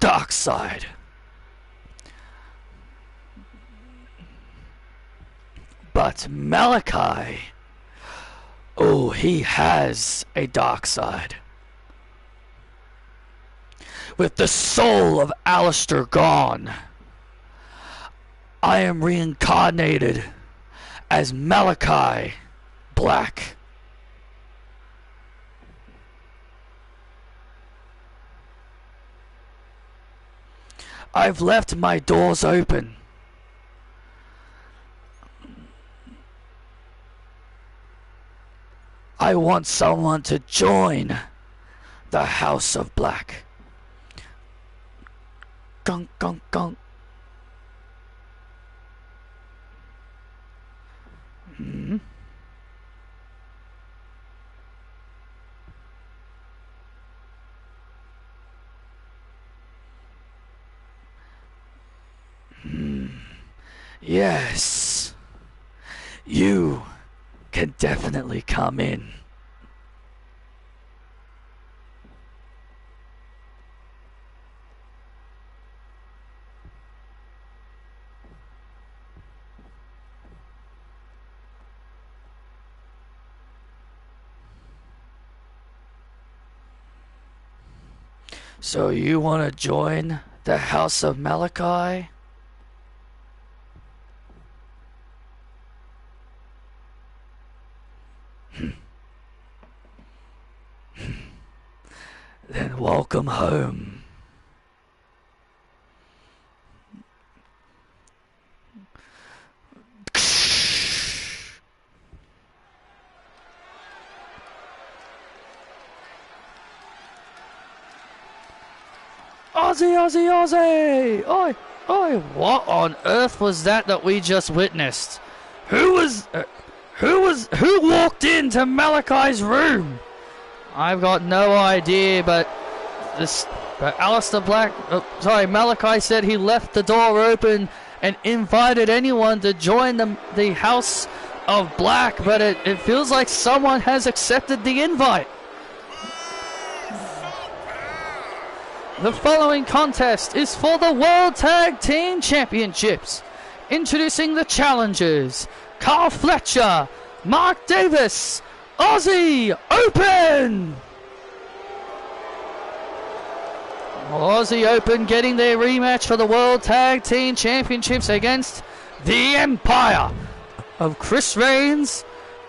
dark side. But Malachi, oh, he has a dark side. With the soul of Aleister gone, I am reincarnated as Malachi Black. I've left my doors open. I want someone to join the House of Black. Gunk, gunk, gunk. Hmm. Yes, you can definitely come in. So you want to join the House of Malachi? Then welcome home. Aussie, Aussie, Aussie! Oi, oi! What on earth was that we just witnessed? Who walked into Malachi's room? I've got no idea, but Aleister Black, Malachi said he left the door open and invited anyone to join the House of Black, but it feels like someone has accepted the invite. The following contest is for the World Tag Team Championships. Introducing the challengers, Carl Fletcher, Mark Davis, Aussie Open! Aussie Open getting their rematch for the World Tag Team Championships against the Empire of Chris Reigns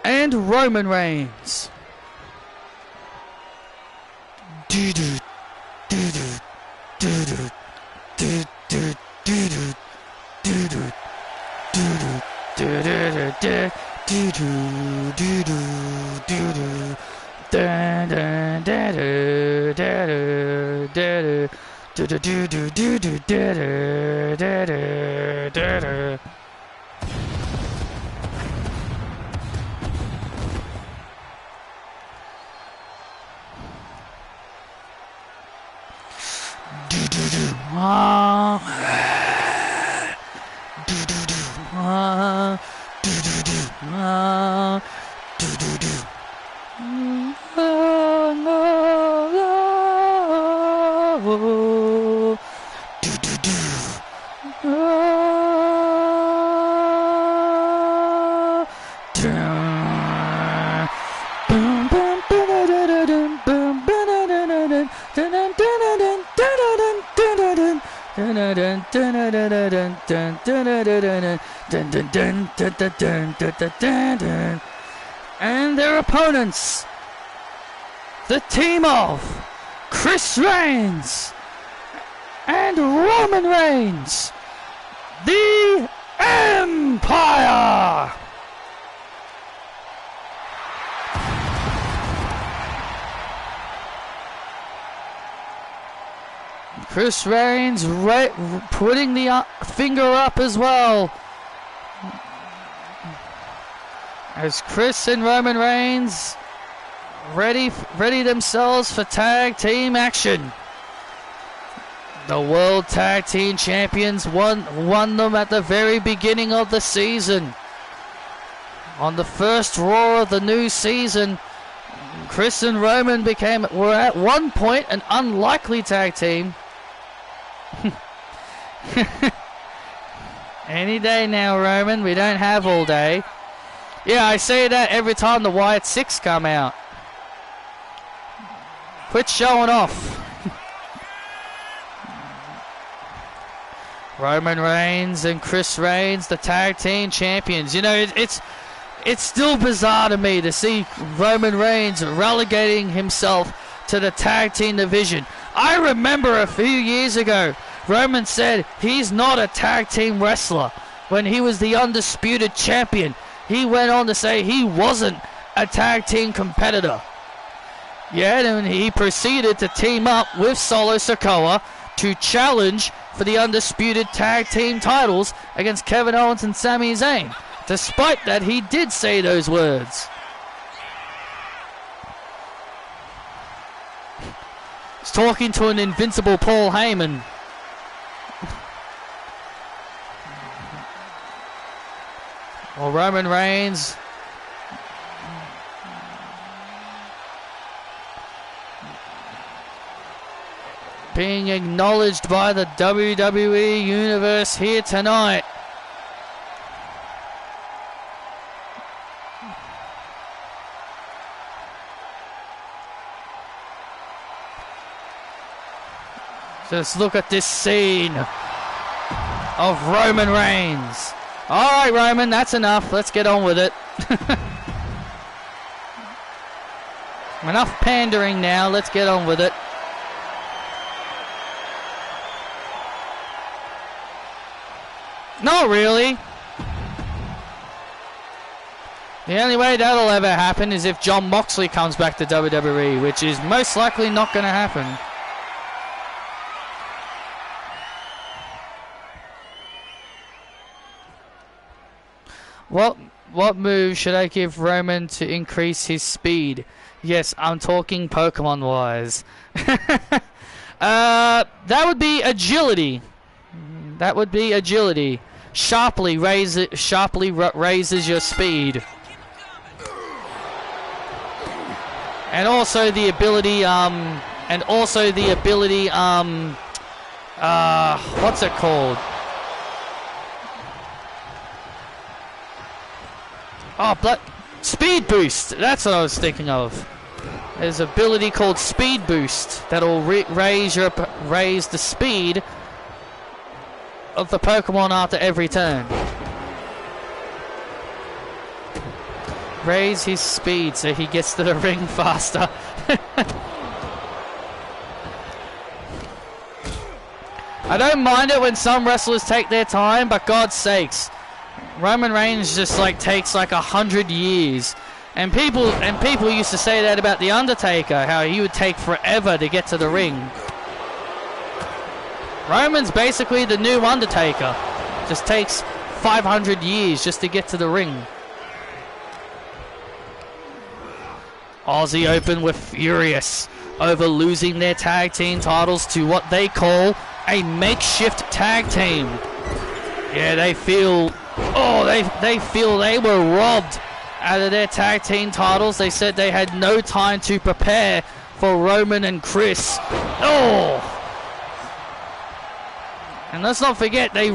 and Roman Reigns. And their opponents, the team of Chris Reigns and Roman Reigns, the Empire. Chris Reigns putting the finger up as well, as Chris and Roman Reigns ready themselves for tag team action. The World Tag Team Champions won them at the very beginning of the season. On the first Raw of the new season, Chris and Roman were at one point an unlikely tag team. Any day now, Roman. We don't have all day. Yeah, I say that every time the Wyatt Six come out. Quit showing off. Roman Reigns and Chris Reigns, the tag team champions. You know, it's still bizarre to me to see Roman Reigns relegating himself to the tag team division. I remember a few years ago, Roman said he's not a tag team wrestler when he was the undisputed champion. He went on to say he wasn't a tag team competitor. Yeah, and he proceeded to team up with Solo Sikoa to challenge for the undisputed tag team titles against Kevin Owens and Sami Zayn. Despite that, he did say those words. He's talking to an invincible Paul Heyman. Well, Roman Reigns being acknowledged by the WWE Universe here tonight. Just look at this scene of Roman Reigns. Alright, Roman, that's enough. Let's get on with it. Enough pandering now. Let's get on with it. Not really. The only way that'll ever happen is if Jon Moxley comes back to WWE, which is most likely not going to happen. What move should I give Roman to increase his speed? Yes, I'm talking Pokemon-wise. That would be agility. That would be agility. Sharply raises your speed. And also the ability, what's it called? Oh, Speed Boost. That's what I was thinking of. There's an ability called Speed Boost that'll raise the speed of the Pokemon after every turn. Raise his speed so he gets to the ring faster. I don't mind it when some wrestlers take their time, but God's sakes, Roman Reigns just takes 100 years. And people used to say that about The Undertaker, how he would take forever to get to the ring. Roman's basically the new Undertaker. Just takes 500 years just to get to the ring. Aussie Open were furious over losing their tag team titles to what they call a makeshift tag team. Yeah, they feel they were robbed out of their tag team titles. They said they had no time to prepare for Roman and Chris. Oh! And let's not forget they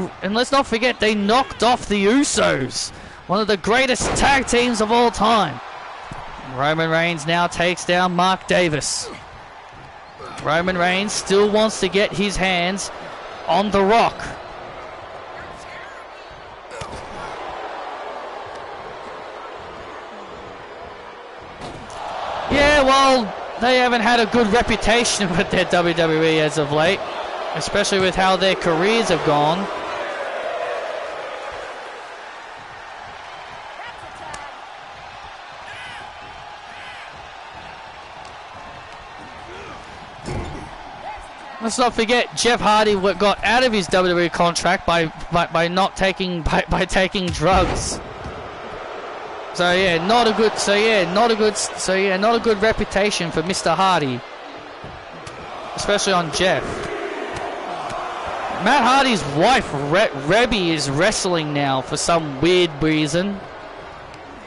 knocked off the Usos, one of the greatest tag teams of all time. Roman Reigns now takes down Mark Davis. Roman Reigns still wants to get his hands on The Rock. Yeah, well, they haven't had a good reputation with their WWE as of late, especially with how their careers have gone. Let's not forget, Jeff Hardy got out of his WWE contract by not taking by taking drugs. So yeah, not a good reputation for Mr. Hardy, especially on Jeff. Matt Hardy's wife Rebby is wrestling now for some weird reason.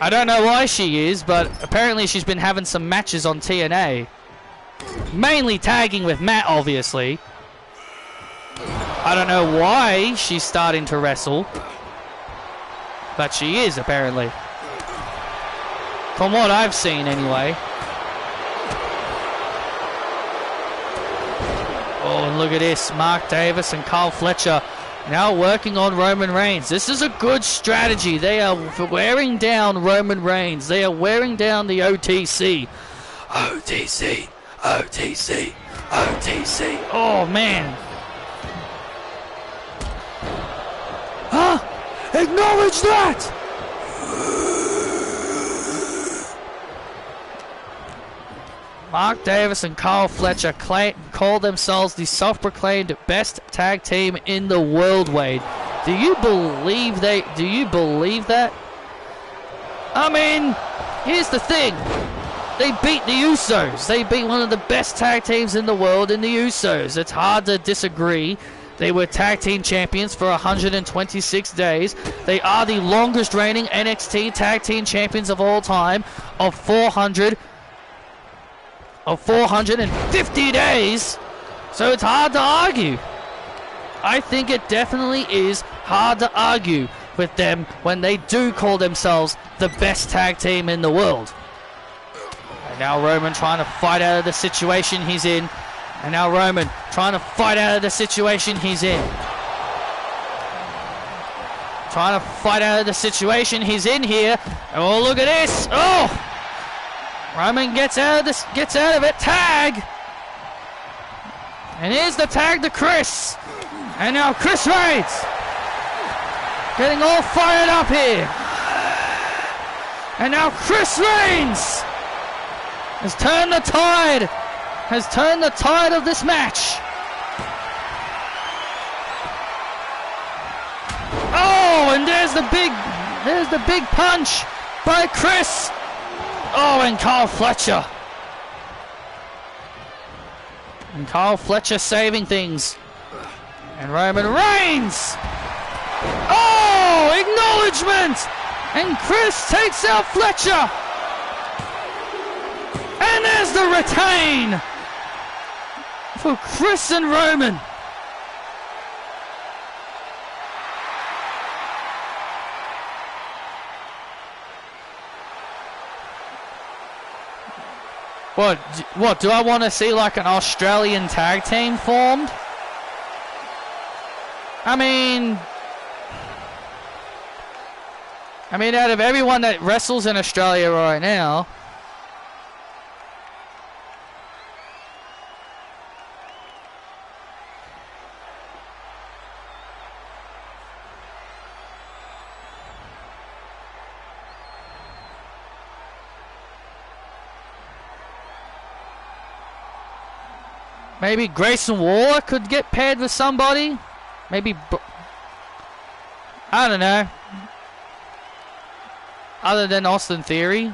I don't know why she is, but apparently she's been having some matches on TNA. Mainly tagging with Matt, obviously. I don't know why she's starting to wrestle, but she is, apparently. From what I've seen, anyway. Oh, and look at this. Mark Davis and Carl Fletcher now working on Roman Reigns. This is a good strategy. They are wearing down Roman Reigns. They are wearing down the OTC. OTC. OTC, OTC. Oh, man. Huh? Acknowledge that! Mark Davis and Carl Fletcher call themselves the self-proclaimed best tag team in the world, Wade. Do you believe that? I mean, here's the thing. They beat the Usos. They beat one of the best tag teams in the world in the Usos. It's hard to disagree. They were tag team champions for 126 days. They are the longest reigning NXT tag team champions of all time of 450 days. So it's hard to argue. I think it definitely is hard to argue with them when they do call themselves the best tag team in the world. And now Roman trying to fight out of the situation he's in. And now Roman trying to fight out of the situation he's in. Trying to fight out of the situation he's in here. Oh, look at this. Oh! Roman gets out of it. Tag! And here's the tag to Chris. And now Chris Reigns getting all fired up here. And now Chris Reigns has turned the tide of this match. Oh, and there's the big punch by Chris. Oh, and Carl Fletcher. And Carl Fletcher saving things. And Roman Reigns. Oh, acknowledgement. And Chris takes out Fletcher. And there's the retain for Chris and Roman. What, do I want to see like an Australian tag team formed? I mean, out of everyone that wrestles in Australia right now, maybe Grayson Waller could get paired with somebody. Maybe, I don't know. Other than Austin Theory.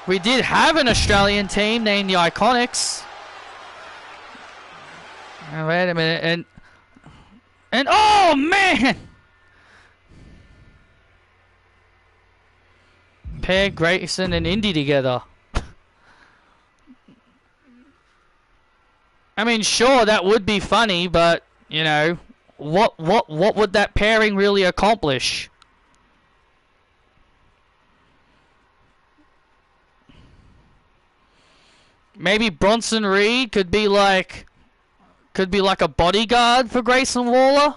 We did have an Australian team named the Iconics. Oh, wait a minute. And oh, man! Pair Grayson and Indy together. I mean, sure, that would be funny, but, you know, what would that pairing really accomplish? Maybe Bronson Reed could be like a bodyguard for Grayson Waller.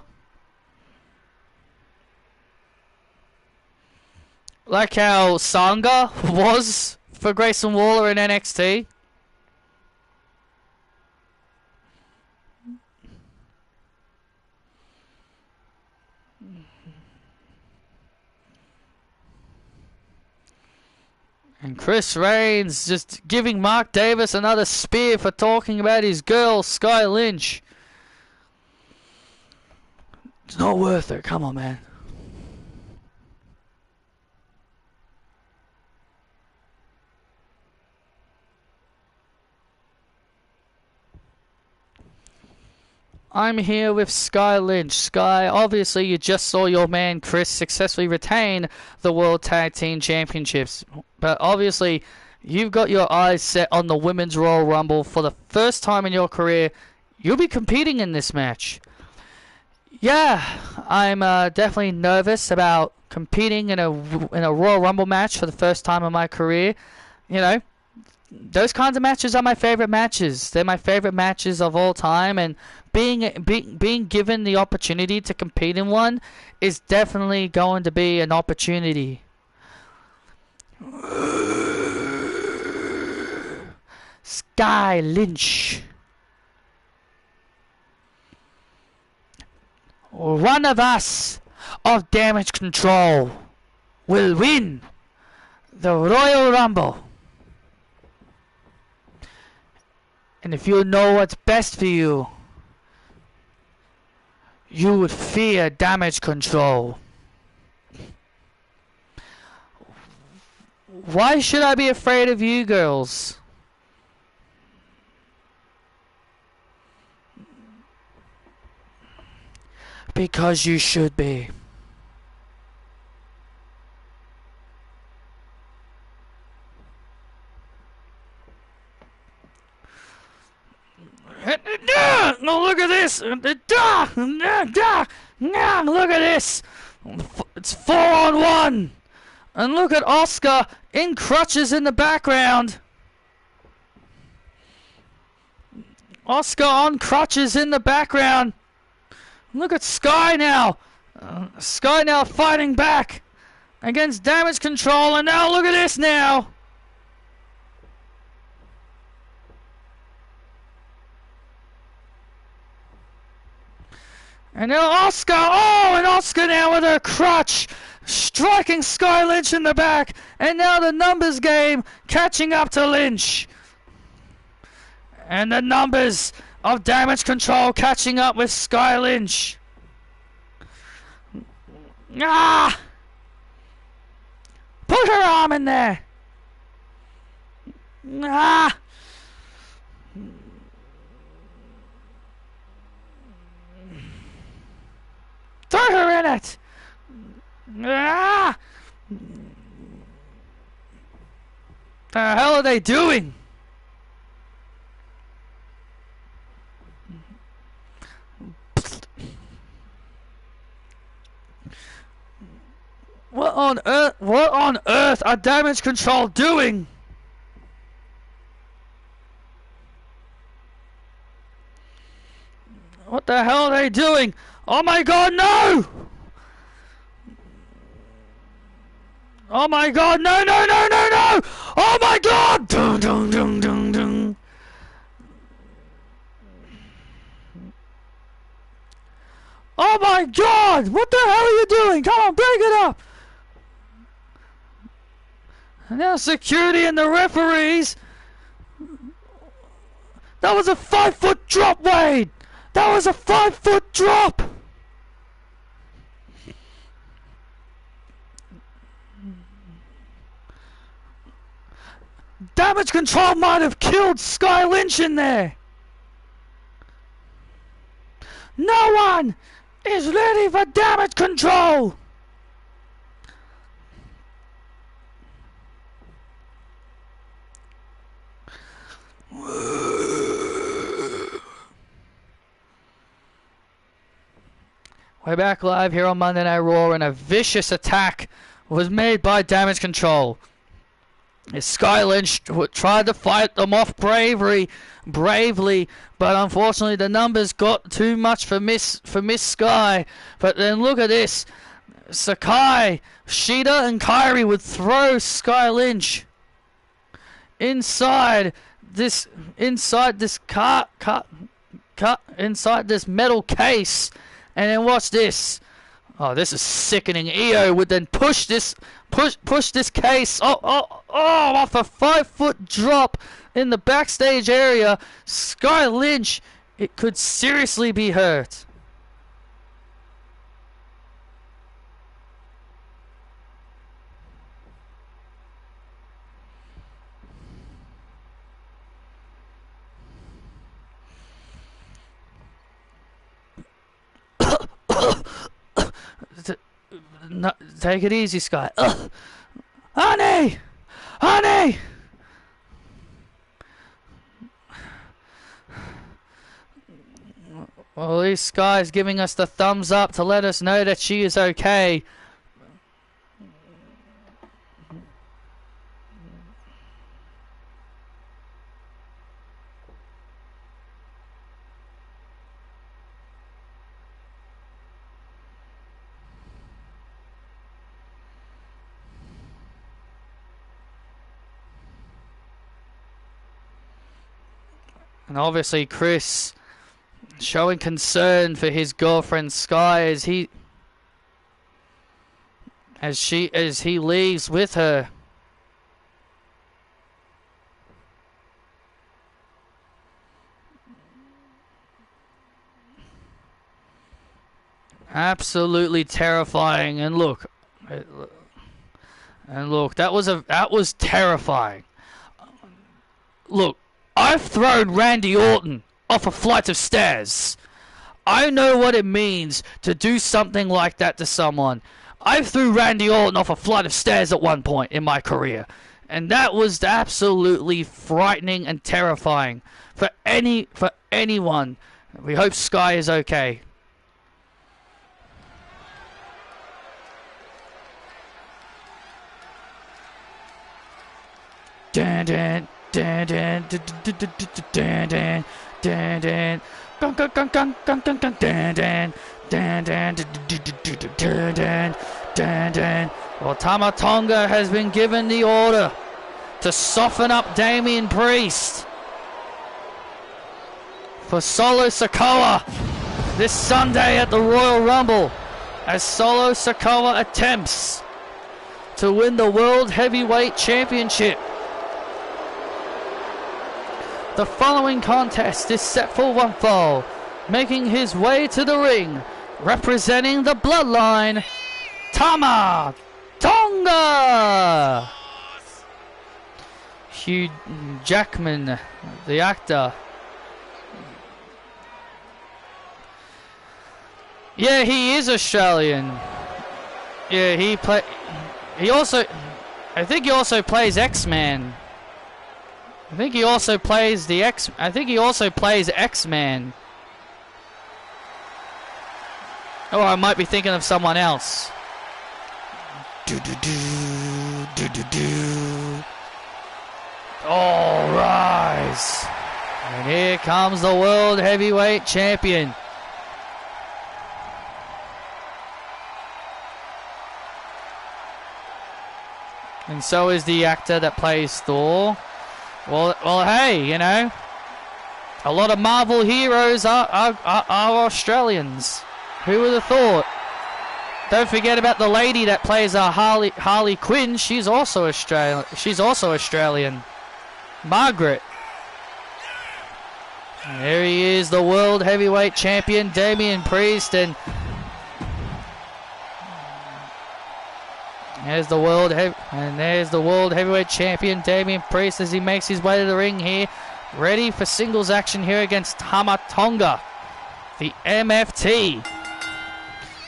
Like how Sanga was for Grayson Waller in NXT. And Chris Reigns just giving Mark Davis another spear for talking about his girl, Sky Lynch. It's not worth it. Come on, man. I'm here with Sky Lynch. Sky, obviously you just saw your man Chris successfully retain the World Tag Team Championships. But obviously you've got your eyes set on the Women's Royal Rumble. For the first time in your career, you'll be competing in this match. Yeah, I'm definitely nervous about competing in a Royal Rumble match for the first time in my career. You know, those kinds of matches are my favorite matches. They're my favorite matches of all time, and being given the opportunity to compete in one is definitely going to be an opportunity. Sky Lynch. One of us of Damage Control will win the Royal Rumble. And if you know what's best for you, you would fear Damage Control. Why should I be afraid of you girls? Because you should be. No, look at this! Look at this! It's 4-on-1! And look at Oscar in crutches in the background! Oscar on crutches in the background! Look at Sky now! Sky now fighting back against Damage Control, and now look at this now! And now Oscar, and Oscar now with her crutch, striking Sky Lynch in the back, and now the numbers game catching up to Lynch. And the numbers of Damage Control catching up with Sky Lynch. Ah! Put her arm in there. Ah! Throw her in it. Ah! The hell are they doing? What on earth are Damage Control doing? What the hell are they doing? Oh my god, no! Oh my god, no, no, no, no, no! Oh my god! Dun, dun, dun, dun, dun. Oh my god! What the hell are you doing? Come on, break it up! And now security and the referees. That was a 5-foot drop, Wade! That was a 5-foot drop! Damage Control might have killed Sky Lynch in there! No one is ready for Damage Control! We're back live here on Monday Night Raw, and a vicious attack was made by Damage Control. Sky Lynch tried to fight them off bravely, but unfortunately the numbers got too much for Miss Sky. But then look at this. Sakai, Shida, and Kairi would throw Sky Lynch inside this inside this metal case, and then watch this. Oh, this is sickening. Io would then push this case off a 5-foot drop in the backstage area. Sky Lynch, it could seriously be hurt. No, take it easy, Sky. Honey! Honey! Well, at least Sky's giving us the thumbs up to let us know that she is okay. And obviously Chris showing concern for his girlfriend Sky as he leaves with her. Absolutely terrifying. And look, that was terrifying. Look, I've thrown Randy Orton off a flight of stairs. I know what it means to do something like that to someone. I threw Randy Orton off a flight of stairs at one point in my career, and that was absolutely frightening and terrifying for anyone. We hope Sky is okay. Dun, dun. Dan dan dan dan dan dan dan gun gun gun gun gun gun gun dan dan dan dan dan dan dan. Well, Tama Tonga has been given the order to soften up Damian Priest for Solo Sikoa this Sunday at the Royal Rumble, as Solo Sikoa attempts to win the World Heavyweight Championship. The following contest is set for one fall, making his way to the ring, representing the Bloodline, Tama Tonga! Hugh Jackman, the actor. Yeah, he is Australian. Yeah, I think he also plays X-Man. I think he also plays X-Man. Oh, I might be thinking of someone else. All rise. And here comes the World Heavyweight Champion. And so is the actor that plays Thor. Well, hey, you know, a lot of Marvel heroes are Australians. Who would have thought? Don't forget about the lady that plays Harley Quinn. She's also Australian. Margaret. And there he is, the World Heavyweight Champion, Damian Priest, and there's the World Heavyweight Champion, Damian Priest, as he makes his way to the ring here. Ready for singles action here against Tama Tonga, the MFT.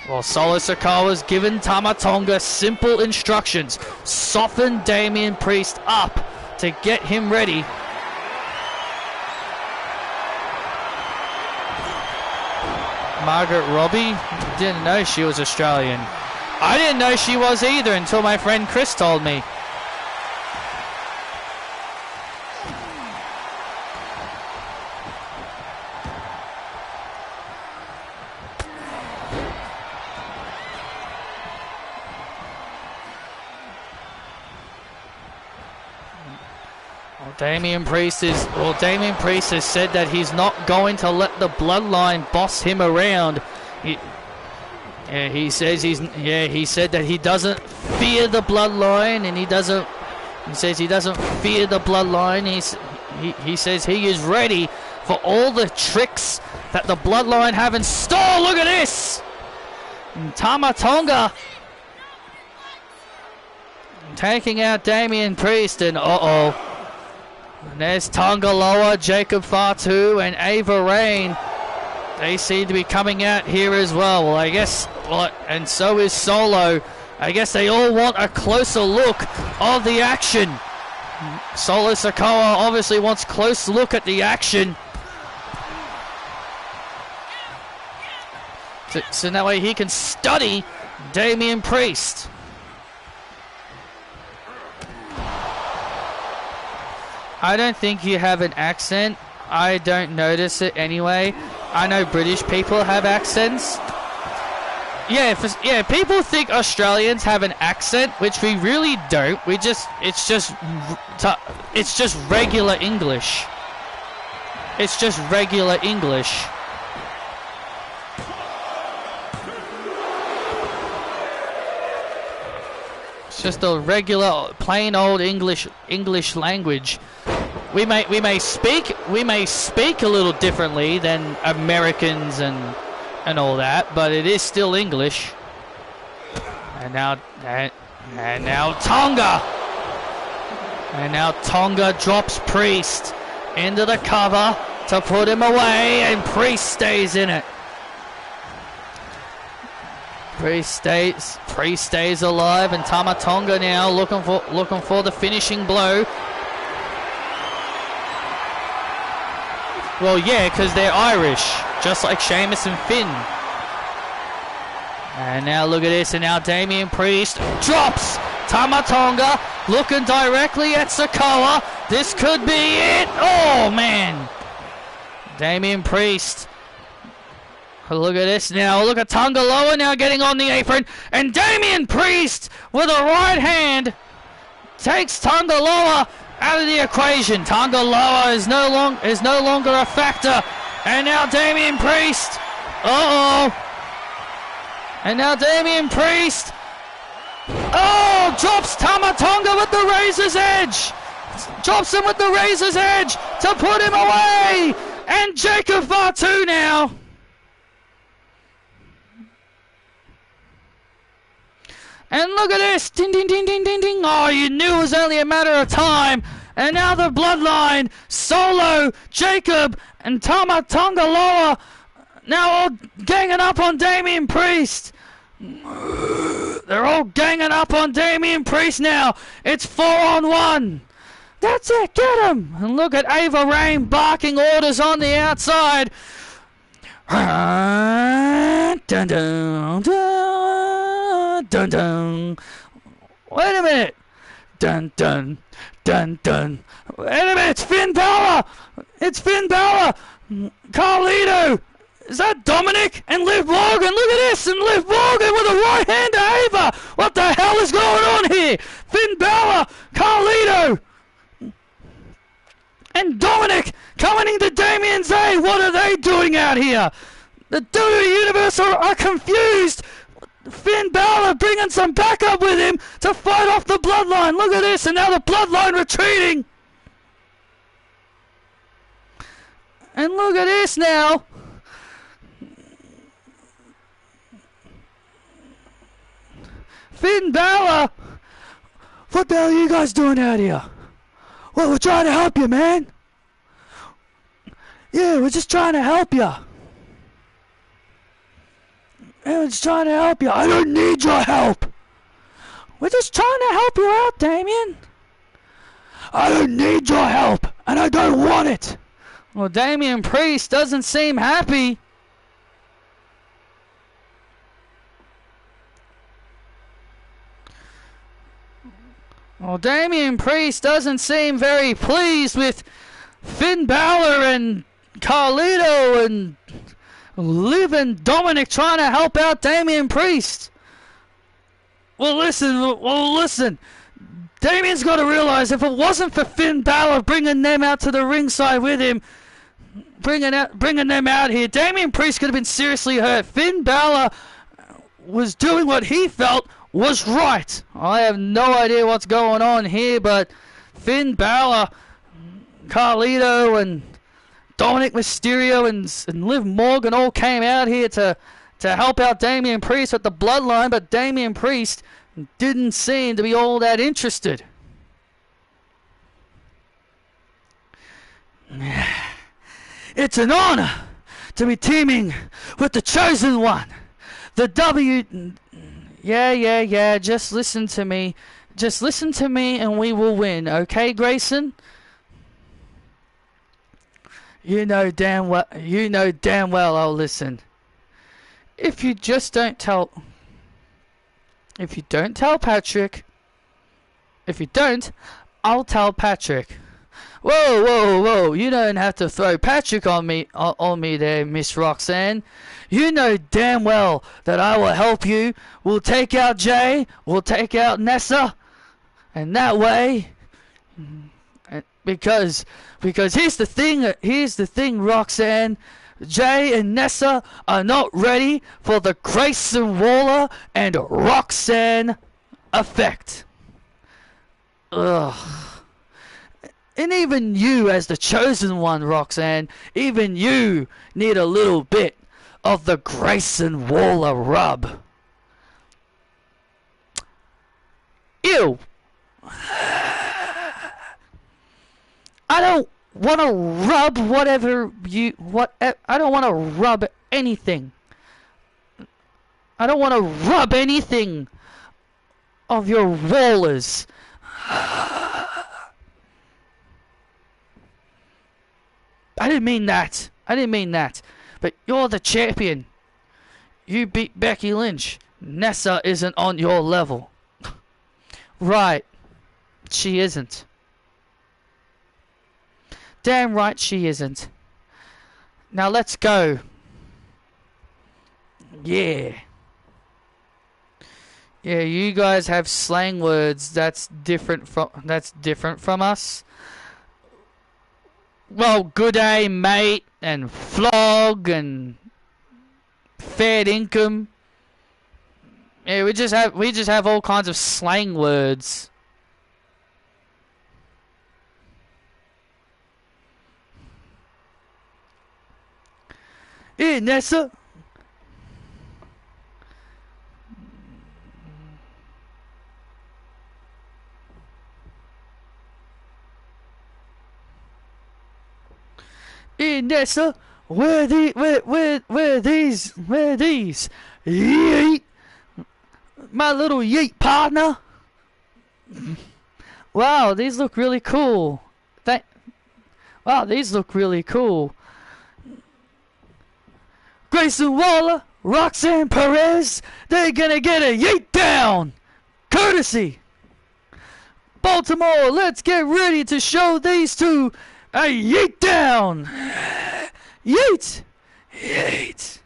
Well, Solo Sikoa's given Tama Tonga simple instructions. Soften Damian Priest up to get him ready. Margaret Robbie, didn't know she was Australian. I didn't know she was either until my friend Chris told me. Damian Priest has said that he's not going to let the Bloodline boss him around. He said that he doesn't fear the Bloodline, and he says he doesn't fear the Bloodline. He says he is ready for all the tricks that the Bloodline have in store. Look at this! Tama Tonga taking out Damian Priest, and there's Tonga Loa, Jacob Fatu, and Ava Rain. They seem to be coming out here as well. Well, I guess, and so is Solo. I guess they all want a closer look of the action. Solo Sikoa obviously wants close look at the action. So that way he can study Damian Priest. I don't think you have an accent. I don't notice it anyway. I know British people have accents. Yeah, people think Australians have an accent, which we really don't. It's just regular English. It's just regular English. It's just a regular, plain old English language. We may speak a little differently than Americans and all that, but it is still English. And now Tonga. And now Tonga drops Priest into the cover to put him away, and Priest stays in it. Priest stays alive, and Tama Tonga now looking for the finishing blow. Well, yeah, because they're Irish, just like Sheamus and Finn. And now look at this, and now Damian Priest drops Tama Tonga, looking directly at Sikoa. This could be it. Oh, man. Damian Priest. Look at this now. Look at Tonga Loa now getting on the apron. And Damian Priest with a right hand takes Tonga Loa out of the equation. Tonga Loa is no longer a factor. And now Damian Priest. And now Damian Priest. Drops Tama Tonga with the razor's edge. Drops him with the razor's edge to put him away. And Jacob Fatu now. And look at this! Ding, ding, ding, ding, ding, ding! Oh, you knew it was only a matter of time! And now the Bloodline, Solo, Jacob, and Tama Tonga Loa, now all ganging up on Damian Priest! They're all ganging up on Damian Priest now! It's 4-on-1! That's it, get him! And look at Ava Rain barking orders on the outside! Dun, dun, dun, dun, dun. Wait a minute. Dun, dun, dun, dun. Wait a minute. It's Finn Balor. It's Finn Balor. Carlito. Is that Dominic? And Liv Morgan. Look at this. And Liv Morgan with a right hand to Ava. What the hell is going on here? Finn Balor. Carlito. And Dominic coming into Damian's aid. What are they doing out here? The WWE Universe are confused. Finn Balor bringing some backup with him to fight off the Bloodline. Look at this, and now the Bloodline retreating. And look at this now. Finn Balor. What the hell are you guys doing out here? Well, we're trying to help you, man. Yeah, we're just trying to help you. Yeah, we're just trying to help you. I don't need your help. We're just trying to help you out, Damian. I don't need your help, and I don't want it. Well, Damian Priest doesn't seem happy. Well, Damian Priest doesn't seem very pleased with Finn Balor and Carlito and Liv and Dominic trying to help out Damian Priest. Well, listen. Damien's got to realize if it wasn't for Finn Balor bringing them out to the ringside with him, bringing them out here, Damian Priest could have been seriously hurt. Finn Balor was doing what he felt was right. I have no idea what's going on here, but Finn Balor, Carlito, and Dominic Mysterio and Liv Morgan all came out here to help out Damian Priest with the bloodline, but Damian Priest didn't seem to be all that interested. It's an honor to be teaming with the Chosen One. Yeah, just listen to me. Just listen to me and we will win, okay, Grayson? You know damn well I'll listen. If you don't tell Patrick, I'll tell Patrick. Whoa, you don't have to throw Patrick on me there, Miss Roxanne. You know damn well that I will help you. We'll take out Jay, we'll take out Nessa, and that way, because here's the thing, Roxanne. Jay and Nessa are not ready for the Grayson Waller and Roxanne effect. Ugh. And even you, as the Chosen One, Roxanne, even you need a little bit of the Grayson Waller rub. Ew. I don't want to rub I don't want to rub anything. I don't want to rub anything of your Wallers. I didn't mean that. But you're the champion. You beat Becky Lynch. Nessa isn't on your level. Right. She isn't. Damn right she isn't. Now let's go. Yeah. Yeah, you guys have slang words that's different from us. Well, good day, mate, and flog, and fair income. Yeah, we just have all kinds of slang words. Hey, Nessa. Hey, Nessa, where are these? Yeet! My little yeet partner. Wow, these look really cool. Wow, these look really cool. Grayson Waller, Roxanne Perez, they're gonna get a yeet down. Courtesy. Baltimore, let's get ready to show these two a yeet down. Yeet. Yeet.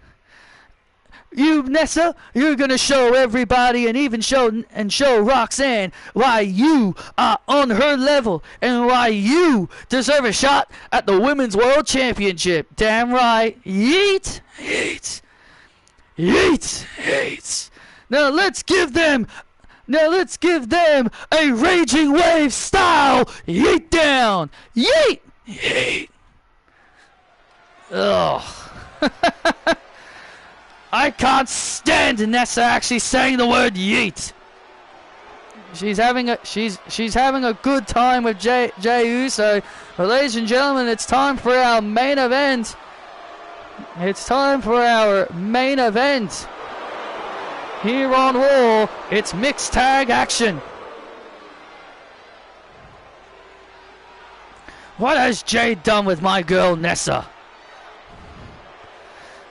You, Nessa, you're gonna show everybody and even show Roxanne why you are on her level and why you deserve a shot at the Women's World Championship. Damn right. Yeet. Yeet. Yeet. Yeet. Now let's give them a Raging Wave style yeet down. Yeet. Yeet. Ugh. I can't stand Nessa actually saying the word yeet. She's having a good time with Jey Uso. But ladies and gentlemen, it's time for our main event. It's time for our main event. Here on Raw, it's mixed tag action. What has Jey done with my girl Nessa?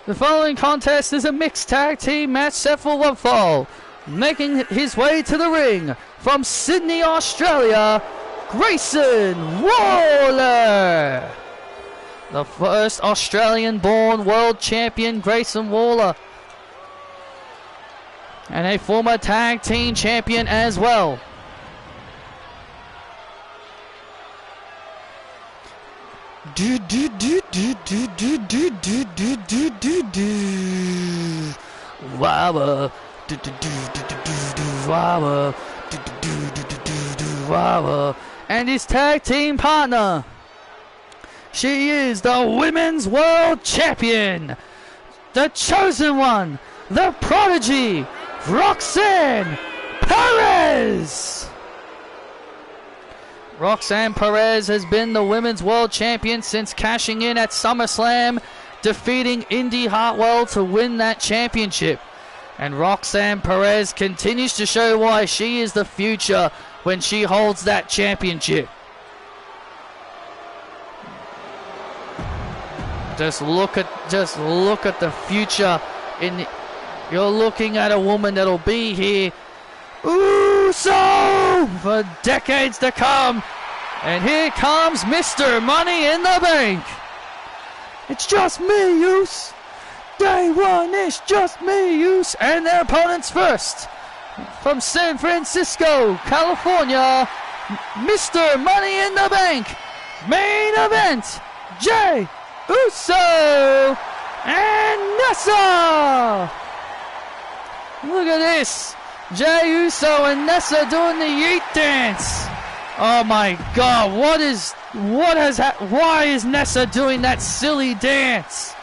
The following contest is a mixed tag team match set for one fall. Making his way to the ring from Sydney, Australia, Grayson Waller. The first Australian-born world champion, Grayson Waller. And a former tag team champion as well. Do do do do do do do do do do do do. Wow. Do do do do do do do. Wow. Do do do do do do do. Wow. And his tag team partner. She is the Women's World Champion, the Chosen One, the Prodigy, Roxanne Perez. Roxanne Perez has been the Women's World Champion since cashing in at SummerSlam, defeating Indy Hartwell to win that championship. And Roxanne Perez continues to show why she is the future when she holds that championship. Just look at the future. You're looking at a woman that'll be here for decades to come. And here comes Mr. Money in the Bank. It's just me, Uce. Day one, it's just me, Uce. And their opponents first. From San Francisco, California, Mr. Money in the Bank. Main event, Jey Uso and Nessa. Look at this. Jey Uso and Nessa doing the yeet dance. Oh my God, why is Nessa doing that silly dance?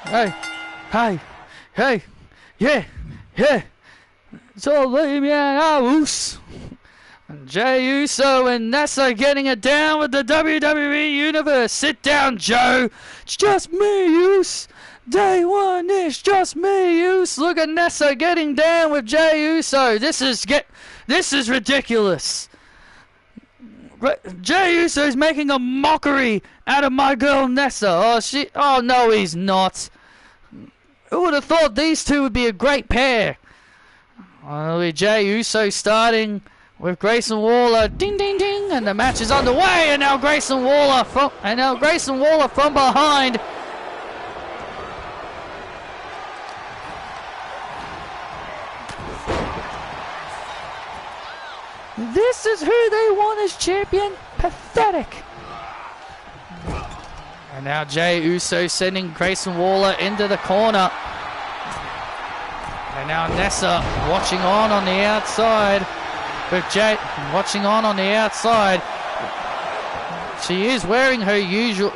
Hey. Hey, yeah. So leave me out. Jey Uso and Nessa getting it down with the WWE Universe. Sit down, Joe. It's just me, Uce. Day one, it's just me, Uce. Look at Nessa getting down with Jey Uso. This is ridiculous. Jey Uso is making a mockery out of my girl Nessa. Oh no, he's not. Who would have thought these two would be a great pair? Jey Uso starting with Grayson Waller, ding ding ding, and the match is underway. And now Grayson Waller from behind. This is who they want as champion. Pathetic. And now Jey Uso sending Grayson Waller into the corner. And now Nessa watching on the outside. With Jey watching on the outside. She is wearing her usual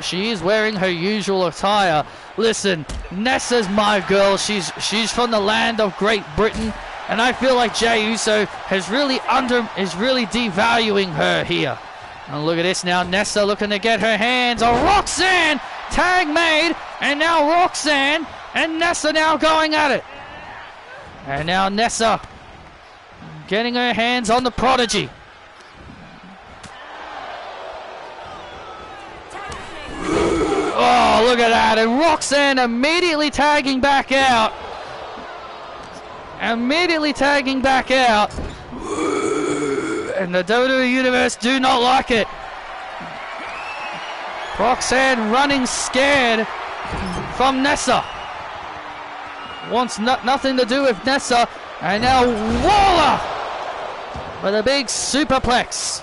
attire. Listen, Nessa's my girl. She's from the land of Great Britain, and I feel like Jey Uso is really devaluing her here. And look at this now, Nessa looking to get her hands on Roxanne. Tag made, and now Roxanne and Nessa now going at it. And now Nessa getting her hands on the Prodigy. Oh, look at that. And Roxanne immediately tagging back out. And the WWE Universe do not like it. Roxanne running scared from Nessa. Wants nothing to do with Nessa. And now Waller with a big superplex.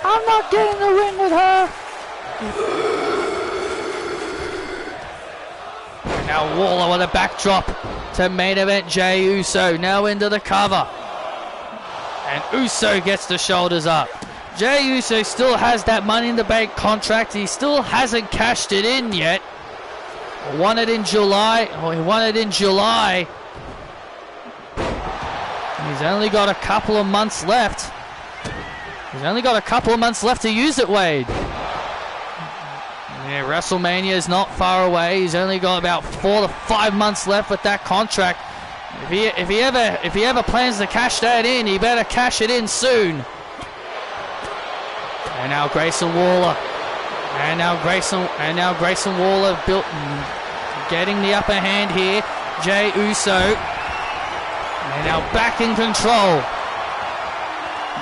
I'm not getting the ring with her. And now Waller with a backdrop to main event Jey Uso. Now into the cover. And Uso gets the shoulders up. Jey Uso still has that Money in the Bank contract. He still hasn't cashed it in yet. He won it in July. He's only got a couple of months left. To use it, Wade. Yeah, WrestleMania is not far away. He's only got about 4 to 5 months left with that contract. If he ever plans to cash that in, he better cash it in soon. And now Grayson Waller. Getting the upper hand here. Jey Uso. And now back in control.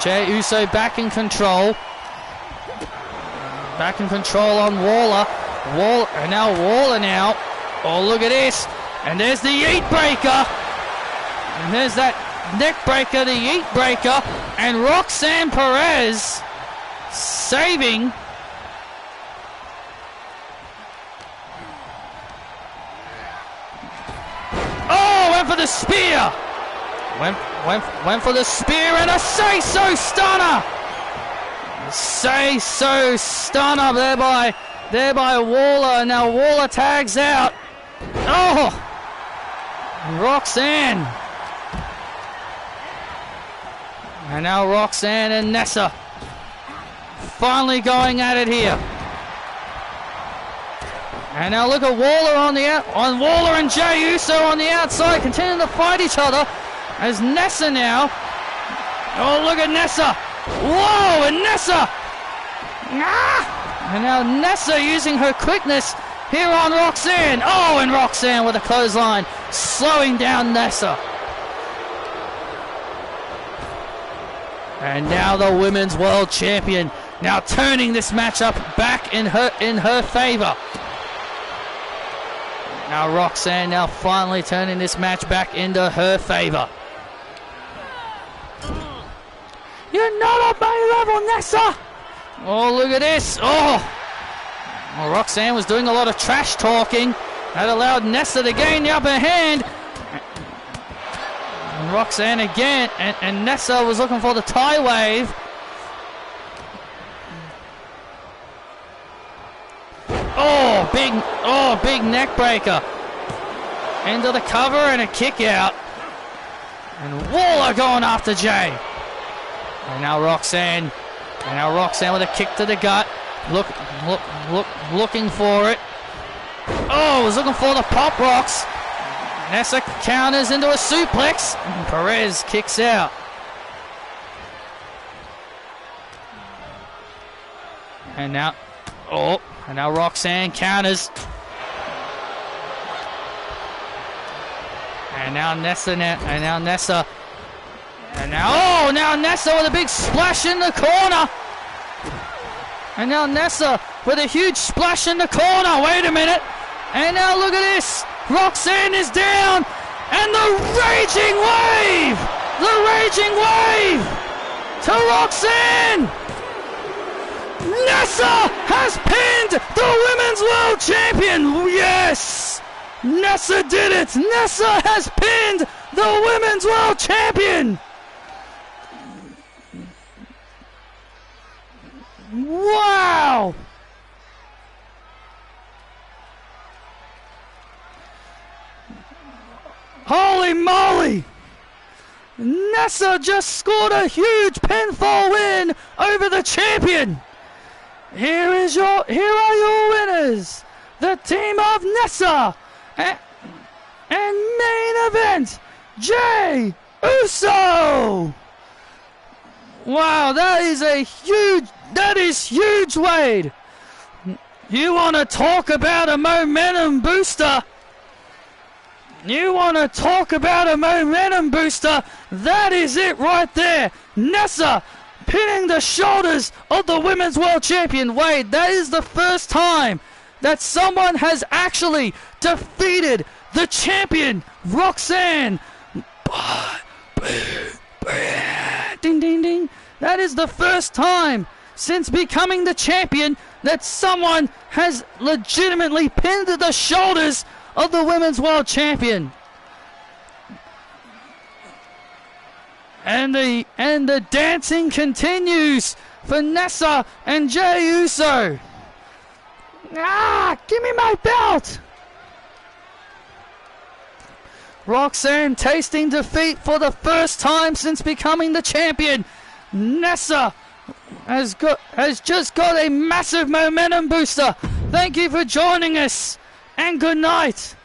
Jey Uso back in control. Back in control on Waller. And now Waller now. Oh, look at this. And there's the Yeet Breaker. And there's that neck breaker, the Yeet Breaker. And Roxanne Perez saving. Oh, went for the spear. Went for the spear and a say-so stunner. Say-so stunner there by Waller. Now Waller tags out. Oh, Roxanne. And now Roxanne and Nessa finally going at it here. And now look at Waller on Waller and Jey Uso on the outside, continuing to fight each other. As Nessa now. Oh, look at Nessa. Whoa, and Nessa. And now Nessa using her quickness here on Roxanne. Oh, and Roxanne with a clothesline, slowing down Nessa. And now the Women's World Champion, now turning this matchup back in her favor. Now Roxanne now finally turning this match back into her favor. You're not at my level, Nessa! Oh, look at this. Oh! Well, Roxanne was doing a lot of trash talking. That allowed Nessa to gain the upper hand. And Roxanne again. And Nessa was looking for the tie wave. Oh, big neck breaker. Into the cover and a kick out. And Waller going after Jey. And now Roxanne with a kick to the gut. Looking for it. Oh, was looking for the pop rocks. Nessa counters into a suplex. And Perez kicks out. And now Roxanne counters. And now Nessa. Now Nessa with a big splash in the corner. And now Nessa with a huge splash in the corner. Wait a minute. And now look at this. Roxanne is down. And the Raging Wave. The Raging Wave to Roxanne. Nessa has pinned the Women's World Champion. Yes. Nessa did it. Nessa has pinned the Women's World Champion. Wow! Holy moly! Nessa just scored a huge pinfall win over the champion. Here are your winners, the team of Nessa, and main event, Jey Uso. Wow, that is huge, Wade. You want to talk about a momentum booster? That is it right there. Nessa pinning the shoulders of the Women's World Champion. Wade, that is the first time that someone has actually defeated the champion, Roxanne. Ding, ding, ding. That is the first time since becoming the champion that someone has legitimately pinned the shoulders of the Women's World Champion. And the dancing continues for Nessa and Jey Uso. Give me my belt! Roxanne tasting defeat for the first time since becoming the champion. Nessa has just got a massive momentum booster. Thank you for joining us, and good night.